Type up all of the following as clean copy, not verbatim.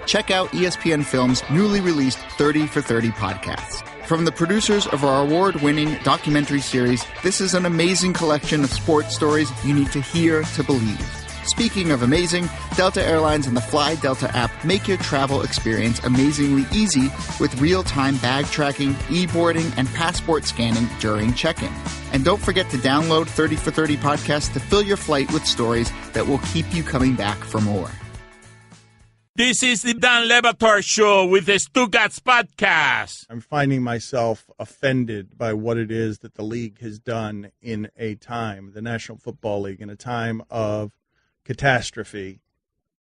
check out ESPN Film's newly released 30 for 30 podcasts. From the producers of our award-winning documentary series, this is an amazing collection of sports stories you need to hear to believe. Speaking of amazing, Delta Airlines and the Fly Delta app make your travel experience amazingly easy with real-time bag tracking, e-boarding, and passport scanning during check-in. And don't forget to download 30 for 30 podcasts to fill your flight with stories that will keep you coming back for more. This is the Dan Le Batard Show with the Stugotz podcast. I'm finding myself offended by what it is that the league has done in a time, the National Football League, in a time of catastrophe.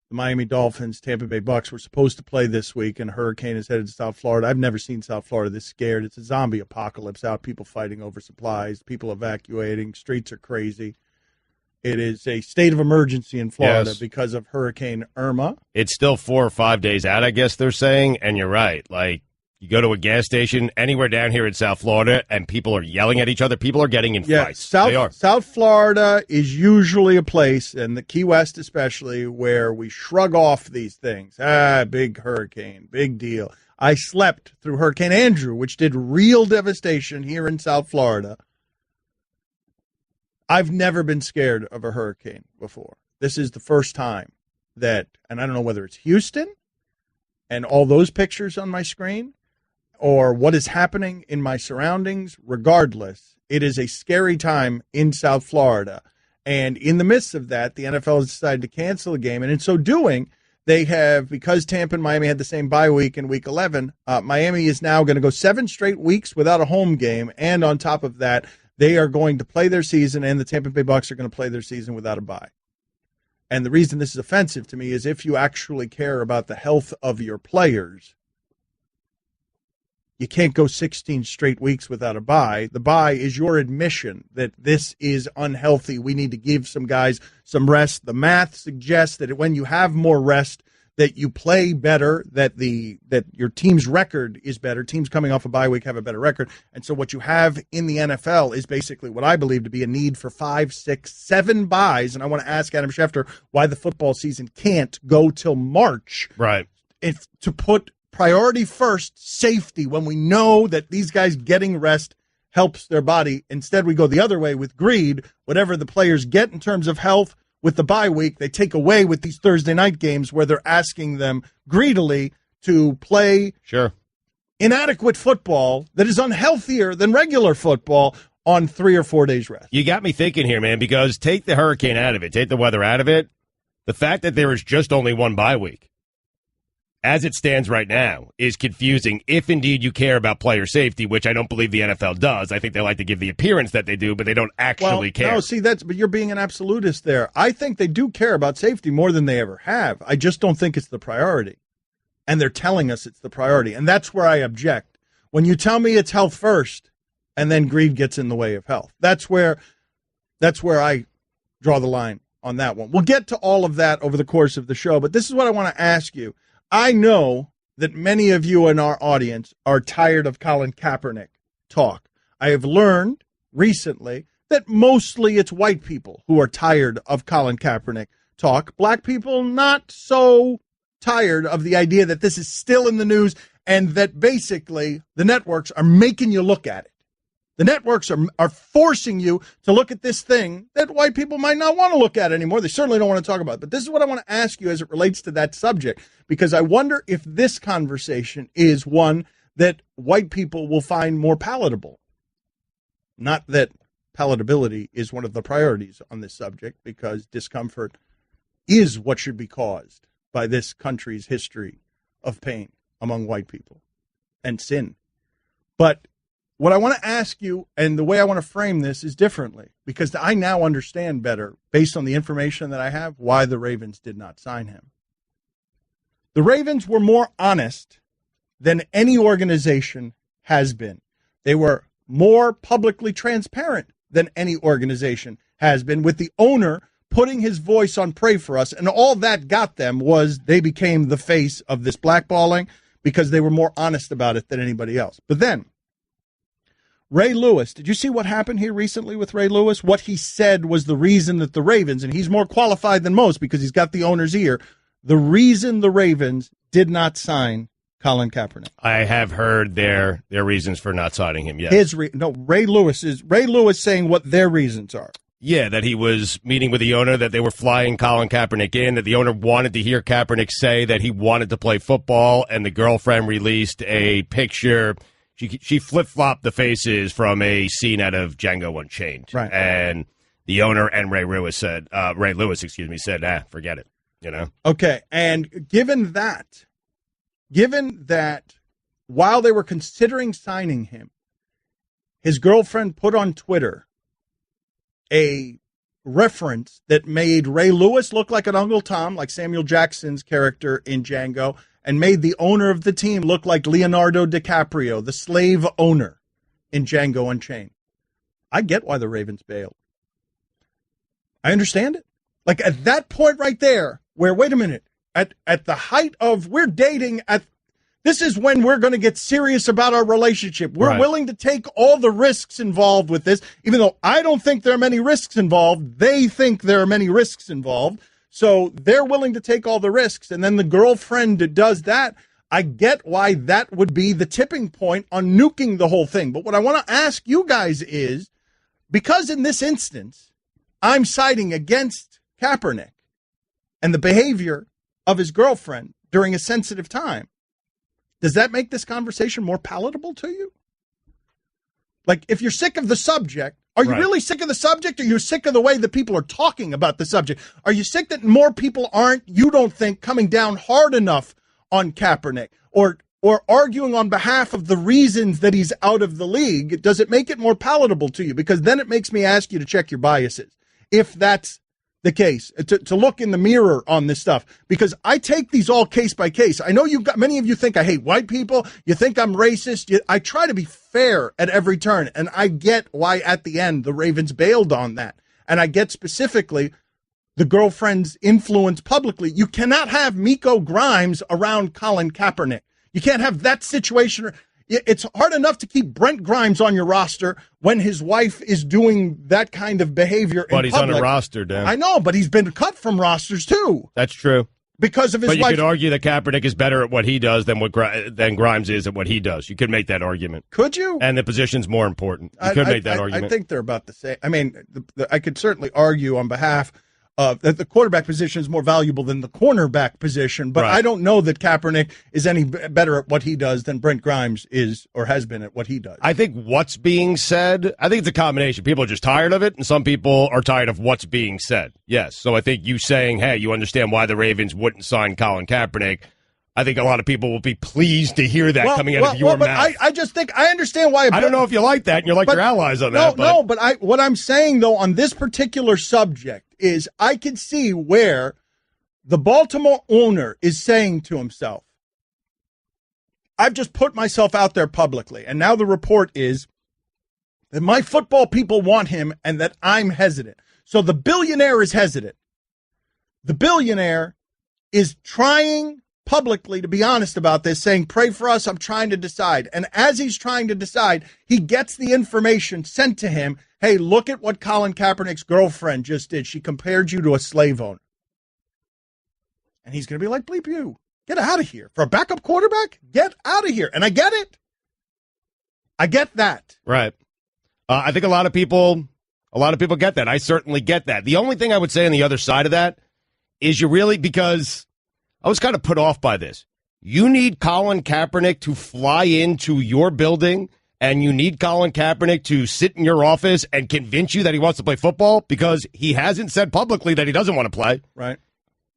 The Miami Dolphins, Tampa Bay Bucks were supposed to play this week, and a hurricane is headed to South Florida. I've never seen South Florida this scared. It's a zombie apocalypse out, people fighting over supplies, people evacuating, streets are crazy. It is a state of emergency in Florida because of Hurricane Irma. It's still 4 or 5 days out, I guess they're saying, and you're right. Like, you go to a gas station anywhere down here in South Florida, and people are yelling at each other. People are getting in fights. South Florida is usually a place, and the Key West especially, where we shrug off these things. Big hurricane, big deal. I slept through Hurricane Andrew, which did real devastation here in South Florida. I've never been scared of a hurricane before. This is the first time that, and I don't know whether it's Houston and all those pictures on my screen or what is happening in my surroundings. Regardless, it is a scary time in South Florida. And in the midst of that, the NFL has decided to cancel the game. And in so doing, they have, because Tampa and Miami had the same bye week in week 11, Miami is now going to go 7 straight weeks without a home game. And on top of that, they are going to play their season, and the Tampa Bay Bucks are going to play their season without a bye. And the reason this is offensive to me is if you actually care about the health of your players, you can't go 16 straight weeks without a bye. The bye is your admission that this is unhealthy. We need to give some guys some rest. The math suggests that when you have more rest, that you play better, that your team's record is better. Teams coming off a bye week have a better record. And so what you have in the NFL is basically what I believe to be a need for 5, 6, 7 byes. And I want to ask Adam Schefter why the football season can't go till March. Right. If to put priority first, safety, when we know that these guys getting rest helps their body. Instead, we go the other way with greed. Whatever the players get in terms of health, with the bye week, they take away with these Thursday night games where they're asking them greedily to play inadequate football that is unhealthier than regular football on 3 or 4 days rest. You got me thinking here, man, because take the hurricane out of it, take the weather out of it. The fact that there is just only one bye week, as it stands right now, is confusing if indeed you care about player safety, which I don't believe the NFL does. I think they like to give the appearance that they do, but they don't actually care. No, see, but you're being an absolutist there. I think they do care about safety more than they ever have. I just don't think it's the priority. And they're telling us it's the priority. And that's where I object. When you tell me it's health first, and then greed gets in the way of health. That's where I draw the line on that one. We'll get to all of that over the course of the show, but this is what I want to ask you. I know that many of you in our audience are tired of Colin Kaepernick talk. I have learned recently that mostly it's white people who are tired of Colin Kaepernick talk. Black people not so tired of the idea that this is still in the news and that basically the networks are making you look at it. The networks are forcing you to look at this thing that white people might not want to look at anymore. They certainly don't want to talk about it. But this is what I want to ask you as it relates to that subject, because I wonder if this conversation is one that white people will find more palatable. Not that palatability is one of the priorities on this subject, because discomfort is what should be caused by this country's history of pain among white people and sin. But what I want to ask you, and the way I want to frame this, is differently, because I now understand better, based on the information that I have, why the Ravens did not sign him. The Ravens were more honest than any organization has been. They were more publicly transparent than any organization has been, with the owner putting his voice on Pray For Us, and all that got them was they became the face of this blackballing because they were more honest about it than anybody else. But then, Ray Lewis, did you see what happened here recently with Ray Lewis? What he said was the reason that the Ravens, and he's more qualified than most because he's got the owner's ear, the reason the Ravens did not sign Colin Kaepernick. I have heard their reasons for not signing him. Yes. Ray Lewis saying what their reasons are. Yeah, that he was meeting with the owner, that they were flying Colin Kaepernick in, that the owner wanted to hear Kaepernick say that he wanted to play football, and the girlfriend released a picture. She flip-flopped the faces from a scene out of Django Unchained. Right. And the owner and Ray Lewis said, forget it, you know? Okay, and given that while they were considering signing him, his girlfriend put on Twitter a reference that made Ray Lewis look like an Uncle Tom, like Samuel Jackson's character in Django, and made the owner of the team look like Leonardo DiCaprio, the slave owner in Django Unchained. I get why the Ravens bailed. I understand it. Like at that point right there, where, wait a minute, at the height of we're dating, this is when we're going to get serious about our relationship. We're willing to take all the risks involved with this, even though I don't think there are many risks involved. They think there are many risks involved. So they're willing to take all the risks. And then the girlfriend does that. I get why that would be the tipping point on nuking the whole thing. But what I want to ask you guys is, because in this instance, I'm siding against Kaepernick and the behavior of his girlfriend during a sensitive time, does that make this conversation more palatable to you? Like, if you're sick of the subject, are you really sick of the subject, or are you sick of the way that people are talking about the subject? Are you sick that more people aren't, you don't think, coming down hard enough on Kaepernick or arguing on behalf of the reasons that he's out of the league? Does it make it more palatable to you? Because then it makes me ask you to check your biases, if that's the case, to look in the mirror on this stuff, because I take these all case by case. I know many of you think I hate white people. You think I'm racist. I try to be fair at every turn, and I get why at the end the Ravens bailed on that. And I get specifically the girlfriend's influence publicly. You cannot have Miko Grimes around Colin Kaepernick. You can't have that situation. It's hard enough to keep Brent Grimes on your roster when his wife is doing that kind of behavior in public. But he's on a roster, Dan. I know, but he's been cut from rosters, too. That's true. Because of his wife. But you could argue that Kaepernick is better at what he does than Grimes is at what he does. You could make that argument. Could you? And the position's more important. You could make that argument. I think they're about the same. I mean, I could certainly argue on behalf that the quarterback position is more valuable than the cornerback position, but I don't know that Kaepernick is any better at what he does than Brent Grimes is or has been at what he does. I think what's being said, I think it's a combination. People are just tired of it, and some people are tired of what's being said. Yes, so I think you saying, hey, you understand why the Ravens wouldn't sign Colin Kaepernick, I think a lot of people will be pleased to hear that coming out of your mouth. I just think I understand why. I don't know if you like that, and you're like your allies on that. But what I'm saying, though, on this particular subject is I can see where the Baltimore owner is saying to himself, I've just put myself out there publicly, and now the report is that my football people want him and that I'm hesitant. So the billionaire is hesitant. The billionaire is trying publicly to be honest about this, saying, pray for us, I'm trying to decide. And as he's trying to decide, he gets the information sent to him. Hey, look at what Colin Kaepernick's girlfriend just did. She compared you to a slave owner. And he's going to be like, bleep you. Get out of here. For a backup quarterback, get out of here. And I get it. I get that. Right. I think a lot of people get that. I certainly get that. The only thing I would say on the other side of that is because I was kind of put off by this. You need Colin Kaepernick to fly into your building, and you need Colin Kaepernick to sit in your office and convince you that he wants to play football because he hasn't said publicly that he doesn't want to play. Right.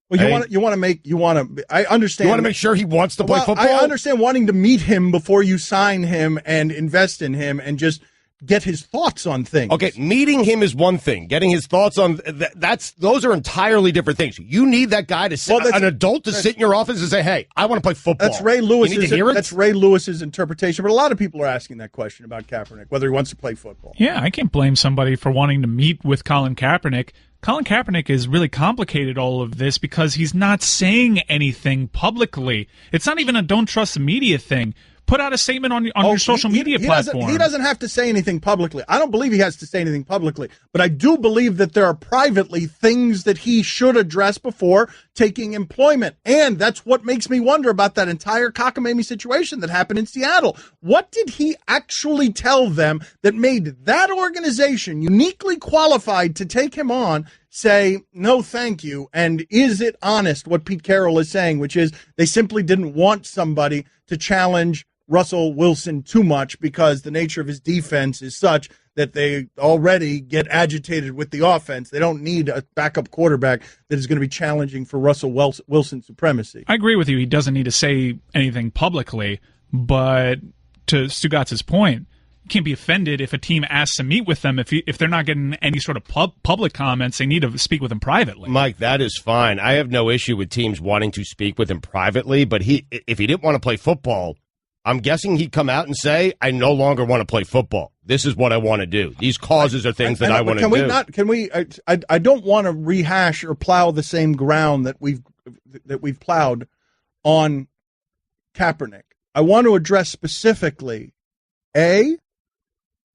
Well, I understand. You want to make sure he wants to play football? I understand wanting to meet him before you sign him and invest in him and just get his thoughts on things. Okay, meeting him is one thing. Getting his thoughts on those are entirely different things. You need that guy to sit, an adult to sit in your office and say, "Hey, I want to play football." That's Ray Lewis's. That's Ray Lewis's interpretation. But a lot of people are asking that question about Kaepernick, whether he wants to play football. Yeah, I can't blame somebody for wanting to meet with Colin Kaepernick. Colin Kaepernick has really complicated all of this because he's not saying anything publicly. It's not even a don't trust the media thing. Put out a statement on your social media platform. He doesn't have to say anything publicly. I don't believe he has to say anything publicly, but I do believe that there are privately things that he should address before taking employment. And that's what makes me wonder about that entire cockamamie situation that happened in Seattle. What did he actually tell them that made that organization uniquely qualified to take him on say, no, thank you? And is it honest what Pete Carroll is saying, which is they simply didn't want somebody to challenge Russell Wilson too much because the nature of his defense is such that they already get agitated with the offense. They don't need a backup quarterback that is going to be challenging for Russell Wilson's supremacy. I agree with you. He doesn't need to say anything publicly, but to Stugotz's point, you can't be offended if a team asks to meet with them. If they're not getting any sort of public comments, they need to speak with him privately. Mike, that is fine. I have no issue with teams wanting to speak with him privately, but if he didn't want to play football, I'm guessing he'd come out and say, I no longer want to play football. This is what I want to do. These causes are things that I want to do. I don't want to rehash or plow the same ground that we've plowed on Kaepernick. I want to address specifically,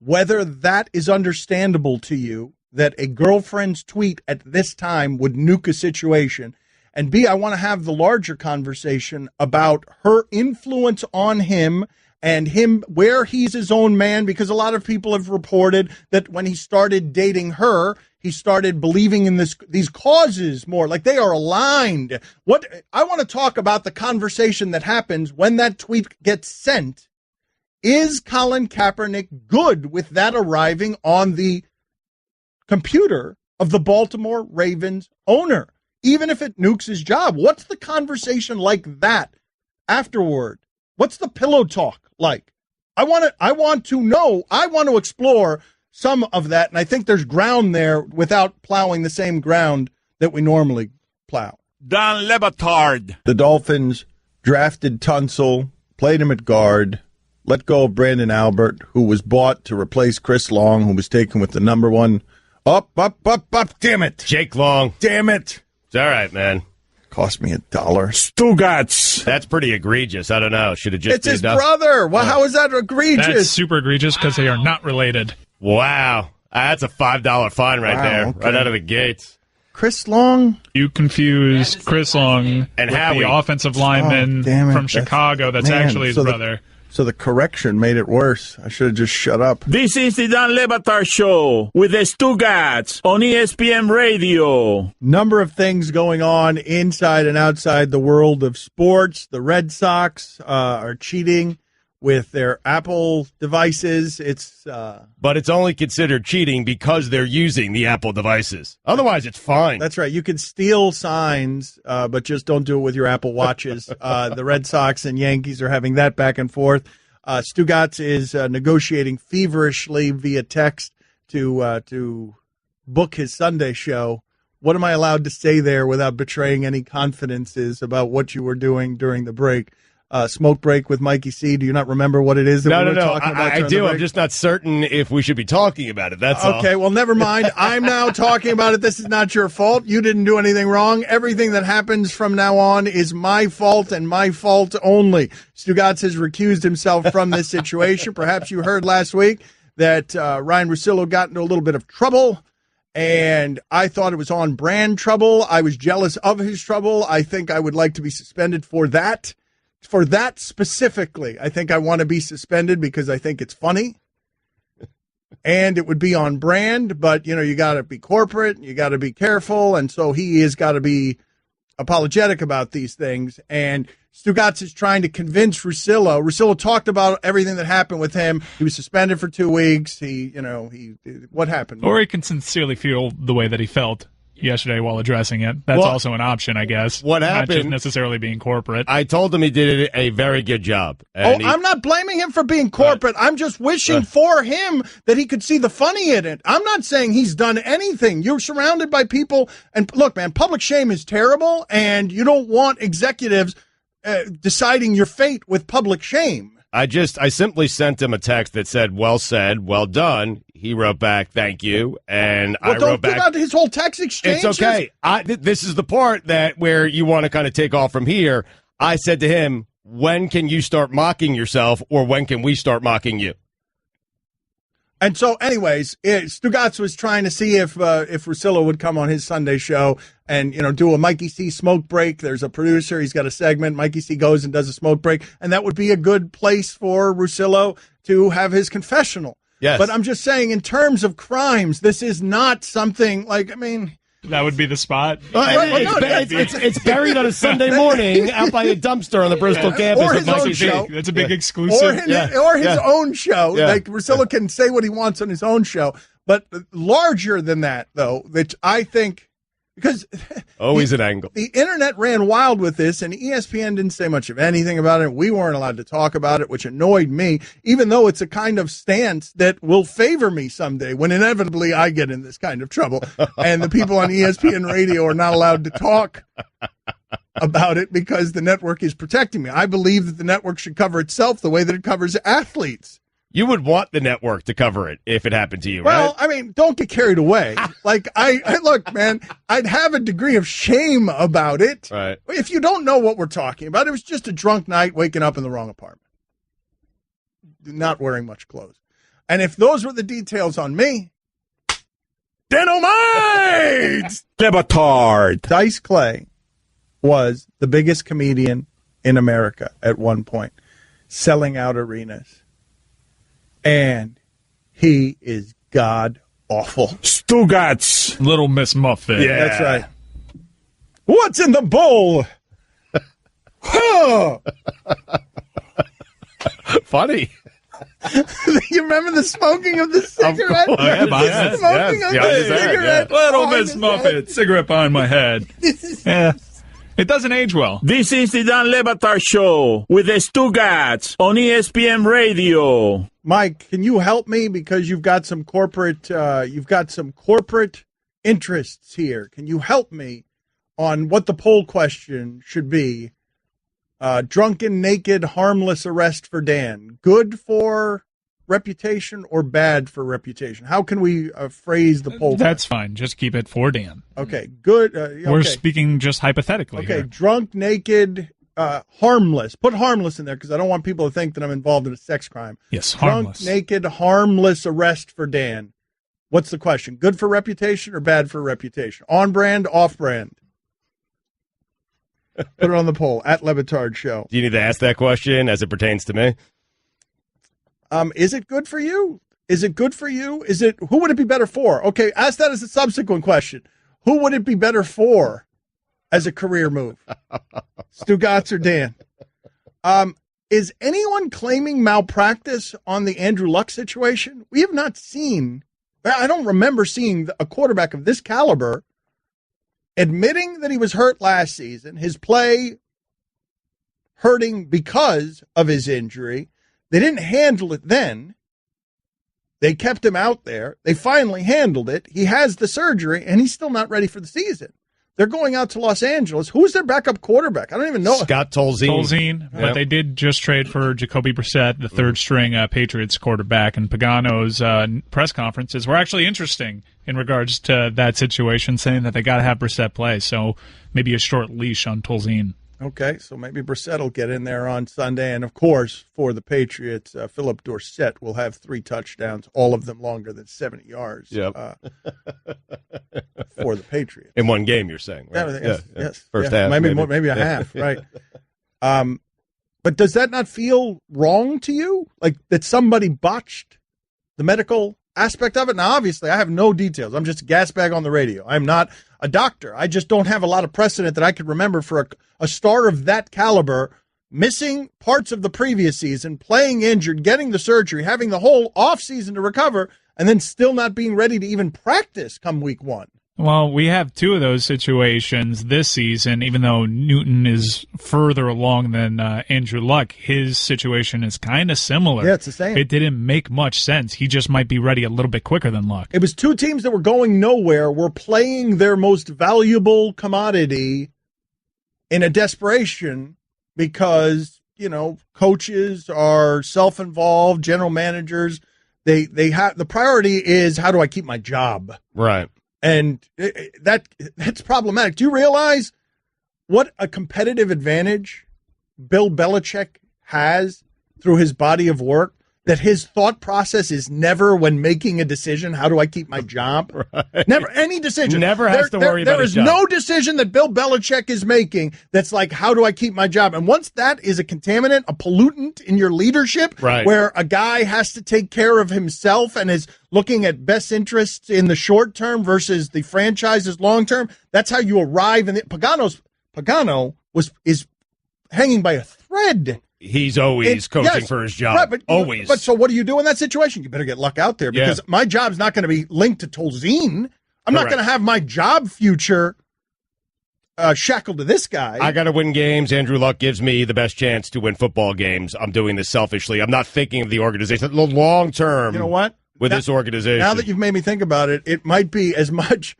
whether that is understandable to you, that a girlfriend's tweet at this time would nuke a situation. And B, I want to have the larger conversation about her influence on him and him where he's his own man, because a lot of people have reported that when he started dating her, he started believing in these causes more, like they are aligned. What I want to talk about the conversation that happens when that tweet gets sent. Is Colin Kaepernick good with that arriving on the computer of the Baltimore Ravens owner, even if it nukes his job? What's the conversation like that afterward? What's the pillow talk like? I want to know. I want to explore some of that, and I think there's ground there without plowing the same ground that we normally plow. Dan Le Batard. The Dolphins drafted Tunsil, played him at guard, let go of Brandon Albert, who was bought to replace Chris Long, who was taken with the number one. Up, damn it. Jake Long. Damn it. It's all right, man. Cost me $1. Stugotz. That's pretty egregious. I don't know. Should have just It's his brother. Well, how is that egregious? That's super egregious because they are not related. Wow. That's a $5 fine right there, okay. right out of the gates. Chris Long? You confused Chris Long and with Howie, the offensive lineman from Chicago. That's actually his brother. So the correction made it worse. I should have just shut up. This is the Dan Le Batard Show with the Stugotz on ESPN Radio. Number of things going on inside and outside the world of sports. The Red Sox are cheating with their Apple devices. But it's only considered cheating because they're using the Apple devices. Otherwise, it's fine. That's right. You can steal signs, but just don't do it with your Apple Watches. The Red Sox and Yankees are having that back and forth. Stugotz is negotiating feverishly via text to book his Sunday show. What am I allowed to say there without betraying any confidences about what you were doing during the break? Smoke break with Mikey C. Do you not remember what it is that we were talking about? I do. I'm just not certain if we should be talking about it. That's all. Okay, well, never mind. I'm now talking about it. This is not your fault. You didn't do anything wrong. Everything that happens from now on is my fault and my fault only. Stugotz has recused himself from this situation. Perhaps you heard last week that Ryan Russillo got into a little bit of trouble, and I thought it was on-brand trouble. I was jealous of his trouble. I think I would like to be suspended for that. For that specifically, I think I want to be suspended because I think it's funny and it would be on brand, but you got to be corporate, you got to be careful. And so he has got to be apologetic about these things. And Stugotz is trying to convince Russillo. Russillo talked about everything that happened with him. He was suspended for 2 weeks. What happened? Or he can sincerely feel the way that he felt yesterday while addressing it. That's also an option, I guess. What happened? Not just necessarily being corporate. I told him he did a very good job. I'm not blaming him for being corporate. I'm just wishing for him that he could see the funny in it. I'm not saying he's done anything. You're surrounded by people. And look, man, public shame is terrible, and you don't want executives deciding your fate with public shame. I simply sent him a text that said, well said, well done. He wrote back, thank you. And I wrote back. Don't give out his whole text exchange. It's okay. This is the part where you want to kind of take off from here. I said to him, when can you start mocking yourself, or when can we start mocking you? And so, anyways, Stugotz was trying to see if Russillo would come on his Sunday show and, do a Mikey C smoke break. There's a producer. He's got a segment. Mikey C goes and does a smoke break. And that would be a good place for Russillo to have his confessional. Yes. But I'm just saying, in terms of crimes, this is not something that would be the spot. It's buried on a Sunday morning out by a dumpster on the Bristol campus. Or his own show. That's a big exclusive. Or his own show. Yeah. Like, Russillo can say what he wants on his own show. But larger than that, though, which I think, because always an angle. The internet ran wild with this, and ESPN didn't say much of anything about it. We weren't allowed to talk about it, which annoyed me, even though it's a kind of stance that will favor me someday when inevitably I get in this kind of trouble. And the people on ESPN radio are not allowed to talk about it because the network is protecting me. I believe that the network should cover itself the way that it covers athletes. You would want the network to cover it if it happened to you, well, right? Well, don't get carried away. I look, man, I'd have a degree of shame about it. Right. If you don't know what we're talking about, it was just a drunk night waking up in the wrong apartment. Not wearing much clothes. And if those were the details on me, dynamite! Batard. Dice Clay was the biggest comedian in America at one point, selling out arenas. And he is god awful. Stugotz. Little Miss Muffet. Yeah, that's right. What's in the bowl? Funny. You remember the smoking of the cigarette? Smoking of the cigarette. Little Miss Muffet. Cigarette behind my head. Yeah. It doesn't age well. This is the Dan Le Batard Show with the Stugotz on ESPN Radio. Mike, can you help me because you've got some corporate interests here? Can you help me on what the poll question should be? Drunken, naked, harmless arrest for Dan. Good for reputation or bad for reputation? How can we phrase the poll? That's fine. Just keep it for Dan. Okay, good. We're speaking just hypothetically. Okay, here. Drunk, naked, harmless. Put harmless in there because I don't want people to think that I'm involved in a sex crime. Yes, harmless. Drunk, naked, harmless arrest for Dan. What's the question? Good for reputation or bad for reputation? On brand, off brand? Put it on the poll at Le Batard Show. Do you need to ask that question as it pertains to me? Is it good for you? Is it good for you? Who would it be better for? Okay, ask that as a subsequent question. Who would it be better for as a career move? Stugotz or Dan? Is anyone claiming malpractice on the Andrew Luck situation? We have not seen, I don't remember seeing a quarterback of this caliber admitting that he was hurt last season, his play hurting because of his injury. They didn't handle it then. They kept him out there. They finally handled it. He has the surgery, and he's still not ready for the season. They're going out to Los Angeles. Who's their backup quarterback? I don't even know. Scott Tolzien. But they did just trade for Jacoby Brissett, the third-string Patriots quarterback, and Pagano's press conferences were actually interesting in regards to that situation, saying that they got to have Brissett play, so maybe a short leash on Tolzien. Okay, so maybe Brissett will get in there on Sunday. And, of course, for the Patriots, Philip Dorsett will have 3 touchdowns, all of them longer than 70 yards for the Patriots. In one game, you're saying, right? Yes. First half. Maybe a half, right. But does that not feel wrong to you? Like that somebody botched the medical aspect of it? Now, obviously, I have no details. I'm just a gas bag on the radio. I'm not a doctor. I just don't have a lot of precedent that I could remember for a star of that caliber missing parts of the previous season, playing injured, getting the surgery, having the whole offseason to recover, and then still not being ready to even practice come week 1. Well, we have 2 of those situations this season, even though Newton is further along than Andrew Luck. His situation is kind of similar. Yeah, it's the same. It didn't make much sense. He just might be ready a little bit quicker than Luck. It was 2 teams that were going nowhere, were playing their most valuable commodity in a desperation because, coaches are self-involved, general managers. They have the priority is how do I keep my job? Right. And that's problematic. Do you realize what a competitive advantage Bill Belichick has through his body of work, that his thought process is never, when making a decision, how do I keep my job? Right. Never, any decision. Never has to worry about There is no decision that Bill Belichick is making that's like, how do I keep my job? And once that is a contaminant, a pollutant in your leadership, right, where a guy has to take care of himself and is looking at best interests in the short term versus the franchise's long term, that's how you arrive. And Pagano is hanging by a thread. He's always coaching for his job. Right, but, always. But so what do you do in that situation? You better get luck out there, because my job's not going to be linked to Tolzien. I'm not going to have my job future shackled to this guy. I got to win games. Andrew Luck gives me the best chance to win football games. I'm doing this selfishly. I'm not thinking of the organization. The long term. You know what? With this organization. Now that you've made me think about it, it might be as much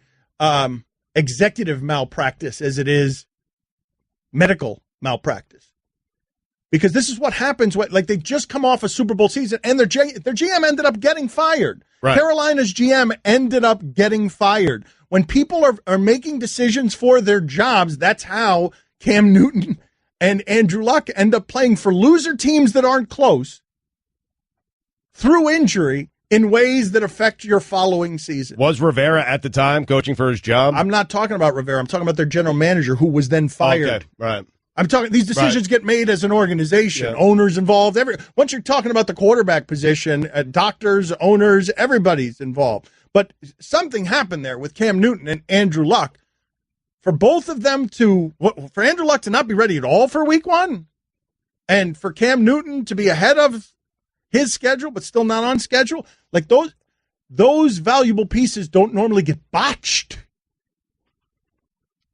executive malpractice as it is medical malpractice. Because this is what happens when, like, they just come off a Super Bowl season and their GM ended up getting fired. Right. Carolina's GM ended up getting fired. When people are making decisions for their jobs, that's how Cam Newton and Andrew Luck end up playing for loser teams that aren't close through injury in ways that affect your following season. Was Rivera at the time coaching for his job? I'm not talking about Rivera. I'm talking about their general manager, who was then fired. Okay, right. I'm talking, these decisions get made as an organization, owners involved. Once you're talking about the quarterback position, doctors, owners, everybody's involved. But something happened there with Cam Newton and Andrew Luck. For both of them for Andrew Luck to not be ready at all for week one, and for Cam Newton to be ahead of his schedule but still not on schedule, like those valuable pieces don't normally get botched.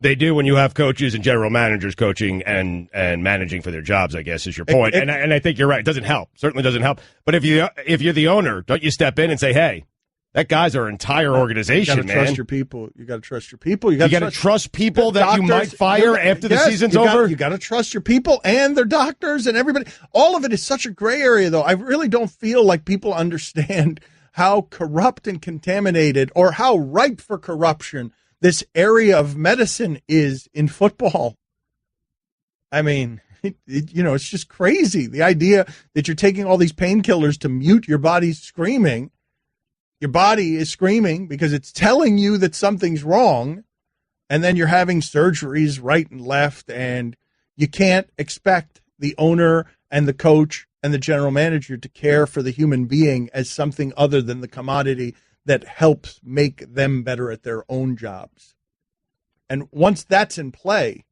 They do when you have coaches and general managers coaching and managing for their jobs, I guess, is your point. And I think you're right. It doesn't help. Certainly doesn't help. But if you're the owner, don't you step in and say, hey, that guy's our entire organization, man. You got to trust your people. You got to trust your people. You got to trust people that doctors, you might fire after the season's over. You got to trust your people and their doctors and everybody. All of it is such a gray area, though. I really don't feel like people understand how corrupt and contaminated, or how ripe for corruption, this area of medicine is in football. I mean, it's just crazy. The idea that you're taking all these painkillers to mute your body's screaming. Your body is screaming because it's telling you that something's wrong, and then you're having surgeries right and left, and you can't expect the owner and the coach and the general manager to care for the human being as something other than the commodity that helps make them better at their own jobs. And once that's in play,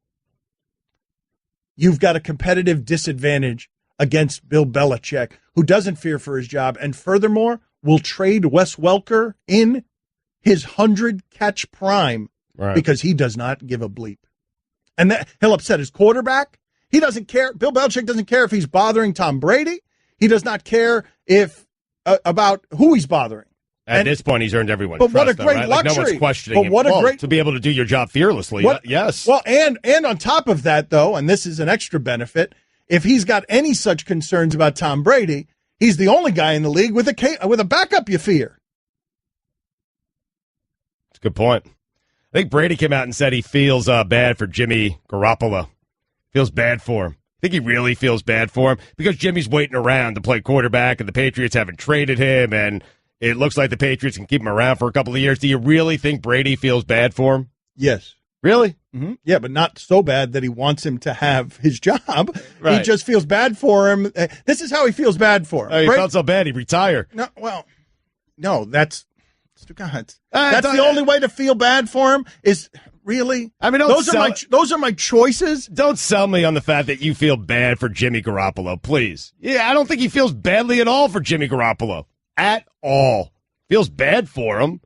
you've got a competitive disadvantage against Bill Belichick, who doesn't fear for his job, and furthermore will trade Wes Welker in his 100-catch prime because he does not give a bleep. And that he'll upset his quarterback. He doesn't care. Bill Belichick doesn't care if he's bothering Tom Brady. He does not care about who he's bothering. At this point, he's earned everyone's trust. But what a great luxury! Like no one's questioning him. To be able to do your job fearlessly. Yes. Well, and on top of that, though, and this is an extra benefit, if he's got any such concerns about Tom Brady, he's the only guy in the league with a backup you fear. That's a good point. I think Brady came out and said he feels bad for Jimmy Garoppolo. Feels bad for him. I think he really feels bad for him because Jimmy's waiting around to play quarterback, and the Patriots haven't traded him, and it looks like the Patriots can keep him around for a couple of years. Do you really think Brady feels bad for him? Yes. Really? Mm-hmm. Yeah, but not so bad that he wants him to have his job. Right. He just feels bad for him. This is how he feels bad for him. Oh, he felt so bad, he'd retire. No, that's Stugotz. That's the only way to feel bad for him is really. I mean, those are my choices. Don't sell me on the fact that you feel bad for Jimmy Garoppolo, please. Yeah, I don't think he feels badly at all for Jimmy Garoppolo. At all. Feels bad for him.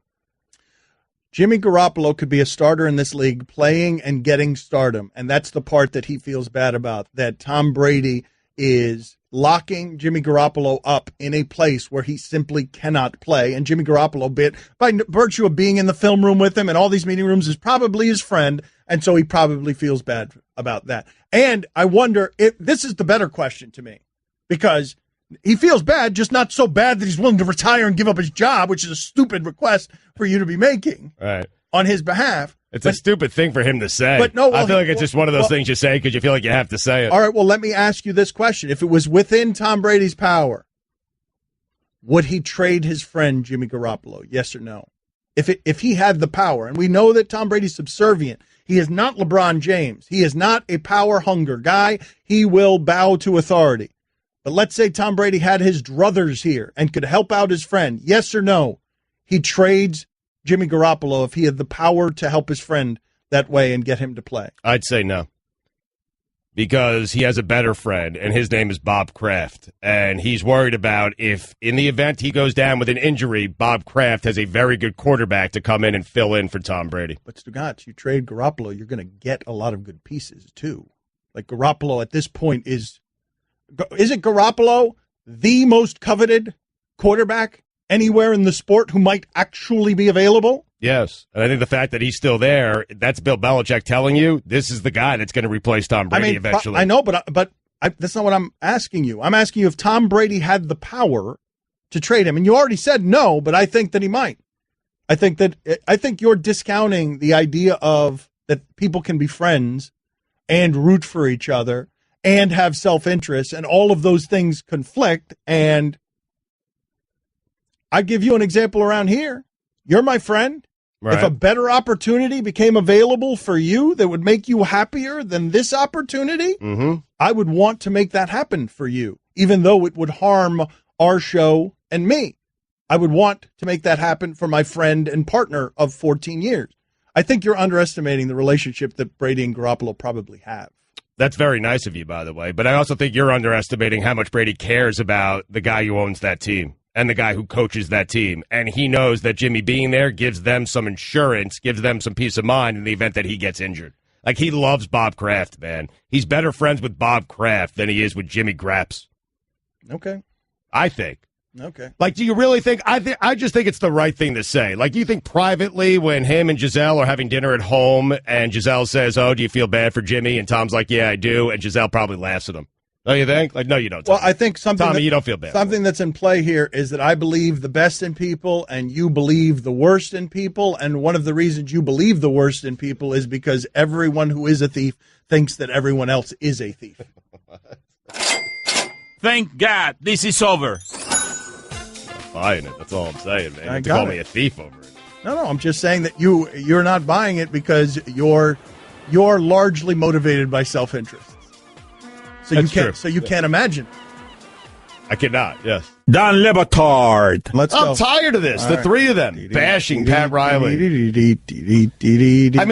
Jimmy Garoppolo could be a starter in this league playing and getting stardom, and that's the part that he feels bad about, that Tom Brady is locking Jimmy Garoppolo up in a place where he simply cannot play, and Jimmy Garoppolo, by virtue of being in the film room with him and all these meeting rooms, is probably his friend, and so he probably feels bad about that. And I wonder if this is the better question to me, because he feels bad, just not so bad that he's willing to retire and give up his job, which is a stupid request for you to be making on his behalf. It's a stupid thing for him to say. But no, I feel like it's just one of those things you say because you feel like you have to say it. All right, well, let me ask you this question. If it was within Tom Brady's power, would he trade his friend Jimmy Garoppolo? Yes or no? If he had the power, and we know that Tom Brady's subservient. He is not LeBron James. He is not a power hunger guy. He will bow to authority. But let's say Tom Brady had his druthers here and could help out his friend. Yes or no? He trades Jimmy Garoppolo if he had the power to help his friend that way and get him to play. I'd say no. Because he has a better friend, and his name is Bob Kraft. And he's worried about if, in the event he goes down with an injury, Bob Kraft has a very good quarterback to come in and fill in for Tom Brady. But, Stugotz, you trade Garoppolo, you're going to get a lot of good pieces, too. Like, Garoppolo at this point isn't Garoppolo the most coveted quarterback anywhere in the sport who might actually be available? Yes, and I think the fact that he's still there, that's Bill Belichick telling you, this is the guy that's going to replace Tom Brady eventually. I know, but that's not what I'm asking you. I'm asking you if Tom Brady had the power to trade him. And you already said no, but I think that he might. I think you're discounting the idea of that people can be friends and root for each other and have self-interest, and all of those things conflict. And I give you an example around here. You're my friend. Right. If a better opportunity became available for you that would make you happier than this opportunity, I would want to make that happen for you, even though it would harm our show and me. I would want to make that happen for my friend and partner of 14 years. I think you're underestimating the relationship that Brady and Garoppolo probably have. That's very nice of you, by the way. But I also think you're underestimating how much Brady cares about the guy who owns that team and the guy who coaches that team. And he knows that Jimmy being there gives them some insurance, gives them some peace of mind in the event that he gets injured. Like, he loves Bob Kraft, man. He's better friends with Bob Kraft than he is with Jimmy Graps. Okay. I think. Okay. Like, do you really think? I just think it's the right thing to say. Like, you think privately when him and Giselle are having dinner at home and Giselle says, "Oh, do you feel bad for Jimmy?" And Tom's like, "Yeah, I do." And Giselle probably laughs at him. Oh, you think? Like, no, you don't. Tommy. Well, I think Tommy, you don't feel bad. Something that's in play here is that I believe the best in people and you believe the worst in people. And one of the reasons you believe the worst in people is because everyone who is a thief thinks that everyone else is a thief. Thank God this is over. Buying it. That's all I'm saying, man. You have to call me a thief over it. No, I'm just saying that you're not buying it because you're largely motivated by self-interest. So you can't imagine. I cannot. Yes. Dan Le Batard. Let's go. I'm tired of this. All the three of them bashing Pat Riley. I mean,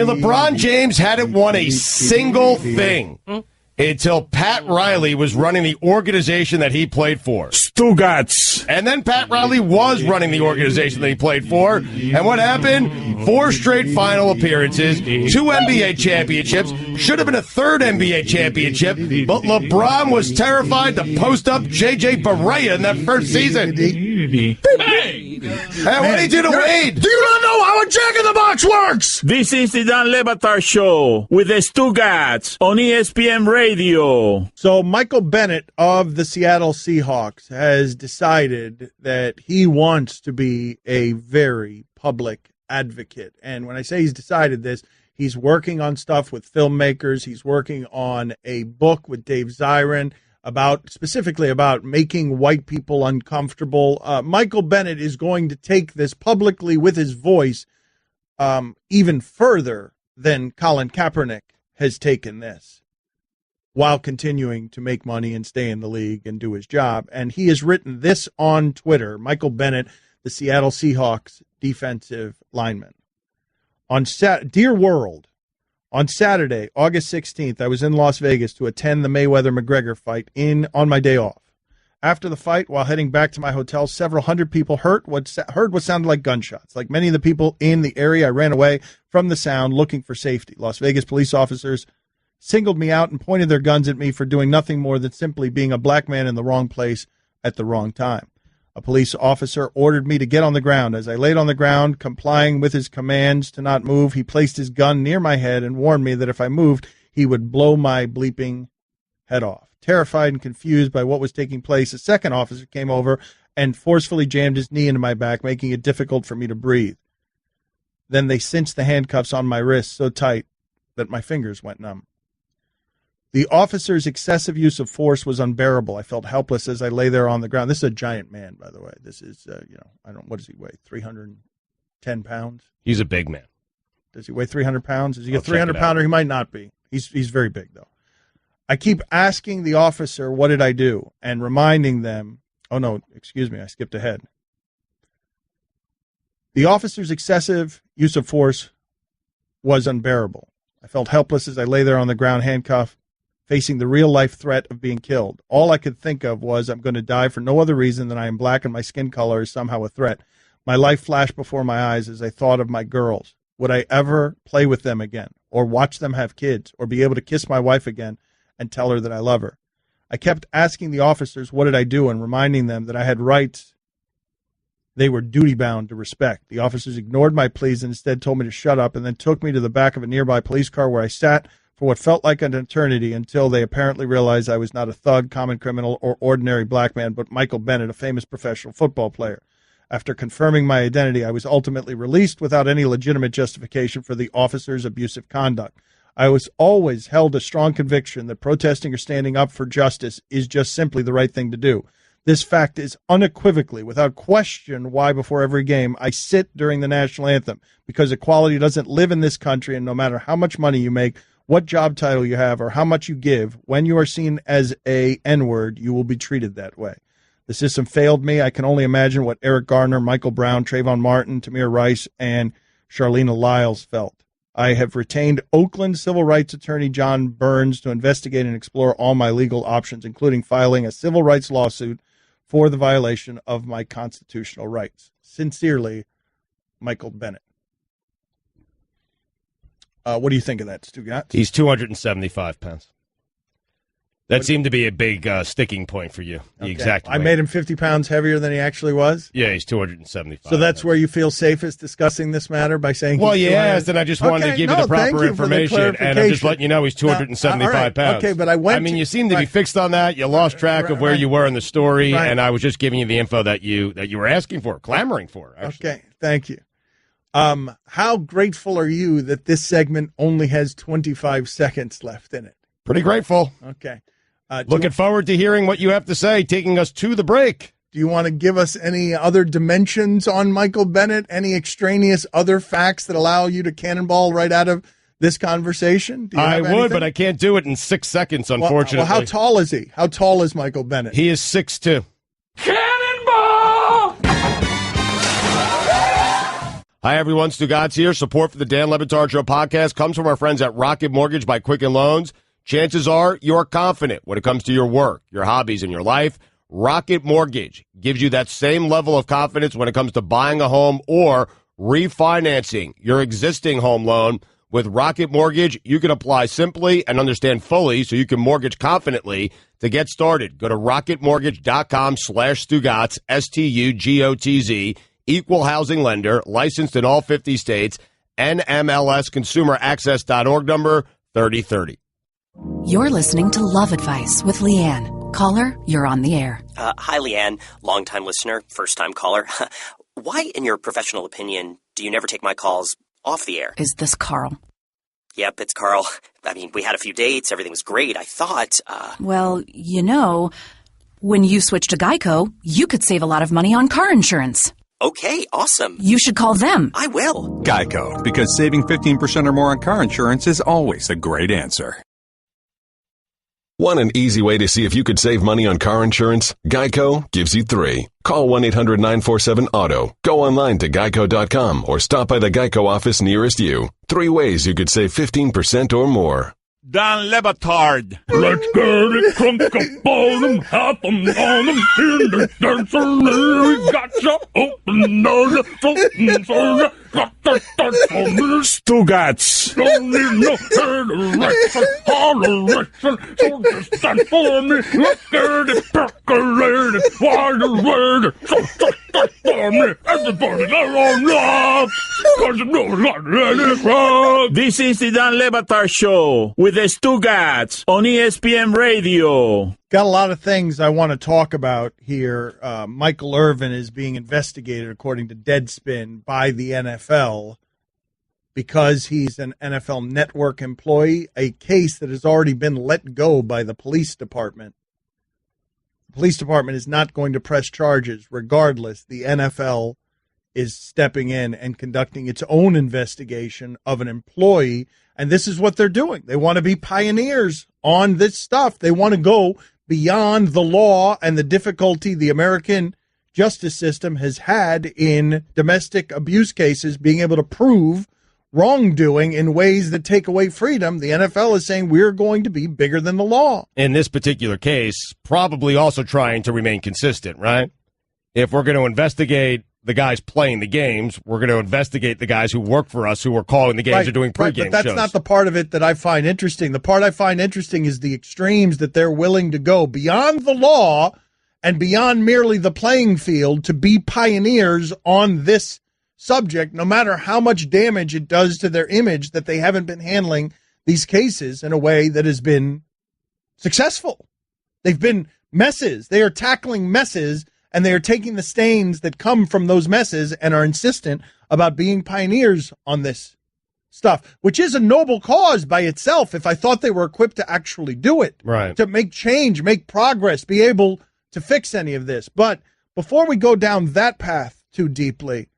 LeBron James hadn't won a single thing until Pat Riley was running the organization that he played for. Stugotz. And then Pat Riley was running the organization that he played for. And what happened? 4 straight final appearances, 2 NBA championships, should have been a 3rd NBA championship, but LeBron was terrified to post up J.J. Barea in that first season. Hey! And what did he do to Wade? Do you not know how a jack-in-the-box works? This is the Dan Le Batard Show with the Stugotz on ESPN Radio. So Michael Bennett of the Seattle Seahawks has decided that he wants to be a very public advocate. And when I say he's decided this, he's working on stuff with filmmakers. He's working on a book with Dave Zirin specifically about making white people uncomfortable. Michael Bennett is going to take this publicly with his voice even further than Colin Kaepernick has taken this, while continuing to make money and stay in the league and do his job. And he has written this on Twitter. Michael Bennett, the Seattle Seahawks defensive lineman. Dear World, on Saturday, August 16th, I was in Las Vegas to attend the Mayweather-McGregor fight on my day off. After the fight, while heading back to my hotel, several hundred people heard what sounded like gunshots. Like many of the people in the area, I ran away from the sound looking for safety. Las Vegas police officers singled me out and pointed their guns at me for doing nothing more than simply being a black man in the wrong place at the wrong time. A police officer ordered me to get on the ground. As I laid on the ground, complying with his commands to not move, he placed his gun near my head and warned me that if I moved, he would blow my bleeping head off. Terrified and confused by what was taking place, a second officer came over and forcefully jammed his knee into my back, making it difficult for me to breathe. Then they cinched the handcuffs on my wrists so tight that my fingers went numb. The officer's excessive use of force was unbearable. I felt helpless as I lay there on the ground. This is a giant man, by the way. This is, what does he weigh? 310 pounds? He's a big man. Does he weigh 300 pounds? Is he a 300-pounder? He might not be. He's very big, though. I keep asking the officer, what did I do? And reminding them, oh, no, excuse me, I skipped ahead. The officer's excessive use of force was unbearable. I felt helpless as I lay there on the ground, handcuffed, facing the real-life threat of being killed. All I could think of was I'm going to die for no other reason than I am black and my skin color is somehow a threat. My life flashed before my eyes as I thought of my girls. Would I ever play with them again, or watch them have kids, or be able to kiss my wife again and tell her that I love her? I kept asking the officers what did I do and reminding them that I had rights they were duty-bound to respect. The officers ignored my pleas and instead told me to shut up and then took me to the back of a nearby police car where I sat for what felt like an eternity until they apparently realized I was not a thug, common criminal, or ordinary black man, but Michael Bennett, a famous professional football player. After confirming my identity, I was ultimately released without any legitimate justification for the officers' abusive conduct. I was always held a strong conviction that protesting or standing up for justice is just simply the right thing to do. This fact is unequivocally, without question, why before every game I sit during the national anthem, because equality doesn't live in this country, and no matter how much money you make, what job title you have, or how much you give, when you are seen as a N-word, you will be treated that way. The system failed me. I can only imagine what Eric Garner, Michael Brown, Trayvon Martin, Tamir Rice, and Charlena Lyles felt. I have retained Oakland civil rights attorney John Burns to investigate and explore all my legal options, including filing a civil rights lawsuit for the violation of my constitutional rights. Sincerely, Michael Bennett. What do you think of that, Stugotz? He's 275 pounds. That seemed to be a big sticking point for you. The exact weight. I made him 50 pounds heavier than he actually was? Yeah, he's 275. So that's where you feel safest discussing this matter, by saying well, you asked, and I just wanted to give you the proper information, and I'm just letting you know he's 275 pounds. Okay, but you seem to be fixed on that. You lost track of where you were in the story, and I was just giving you the info that you were asking for, clamoring for, actually. Okay, thank you. How grateful are you that this segment only has 25 seconds left in it? Pretty grateful. Okay. Looking forward to hearing what you have to say, taking us to the break. Do you want to give us any other dimensions on Michael Bennett? Any extraneous other facts that allow you to cannonball right out of this conversation? I would, but I can't do it in 6 seconds, unfortunately. Well, how tall is he? How tall is Michael Bennett? He is 6'2". Cannonball! Hi, everyone. Stugotz here. Support for the Dan Le Batard Show podcast comes from our friends at Rocket Mortgage by Quicken Loans. Chances are you're confident when it comes to your work, your hobbies, and your life. Rocket Mortgage gives you that same level of confidence when it comes to buying a home or refinancing your existing home loan. With Rocket Mortgage, you can apply simply and understand fully so you can mortgage confidently. To get started, go to rocketmortgage.com/Stugotz, STUGOTZ, equal housing lender, licensed in all 50 states, NMLSconsumeraccess.org number 3030. You're listening to Love Advice with Leanne. Caller, you're on the air. Hi, Leanne. Long-time listener, first-time caller. Why, in your professional opinion, do you never take my calls off the air? Is this Carl? Yep, it's Carl. I mean, we had a few dates. Everything was great. I thought, Well, when you switch to Geico, you could save a lot of money on car insurance. Okay, awesome. You should call them. I will. Geico, because saving 15% or more on car insurance is always a great answer. Want an easy way to see if you could save money on car insurance? Geico gives you 3. Call 1-800-947-AUTO. Go online to geico.com or stop by the Geico office nearest you. 3 ways you could save 15% or more. Dan Le Batard. Let's get it crunk up on them, hop them on them, in the dancer, we gotcha, open the phone, Stugotz. Don't need no direction, holleration, so just stand for me, look at it, percolate it, while you're ready, so just stand for me, everybody get on up, cause you know I'm ready to rock. This is the Dan Le Batard Show with the Stugotz on ESPN Radio. Got a lot of things I want to talk about here. Michael Irvin is being investigated, according to Deadspin, by the NFL because he's an NFL Network employee, a case that has already been let go by the police department. The police department is not going to press charges. Regardless, the NFL is stepping in and conducting its own investigation of an employee, and this is what they're doing. They want to be pioneers on this stuff. They want to go beyond the law and the difficulty the American justice system has had in domestic abuse cases, being able to prove wrongdoing in ways that take away freedom. The NFL is saying we're going to be bigger than the law. In this particular case, probably also trying to remain consistent, right? If we're going to investigate the guys playing the games, we're going to investigate the guys who work for us, who are calling the games or doing pregame but that's shows. not the part of it that I find interesting. The part I find interesting is the extremes that they're willing to go beyond the law and beyond merely the playing field to be pioneers on this subject, no matter how much damage it does to their image, that they haven't been handling these cases in a way that has been successful. They've been messes. They are tackling messes, and they are taking the stains that come from those messes and are insistent about being pioneers on this stuff, which is a noble cause by itself if I thought they were equipped to actually do it, right? To make change, make progress, be able to fix any of this. But before we go down that path too deeply,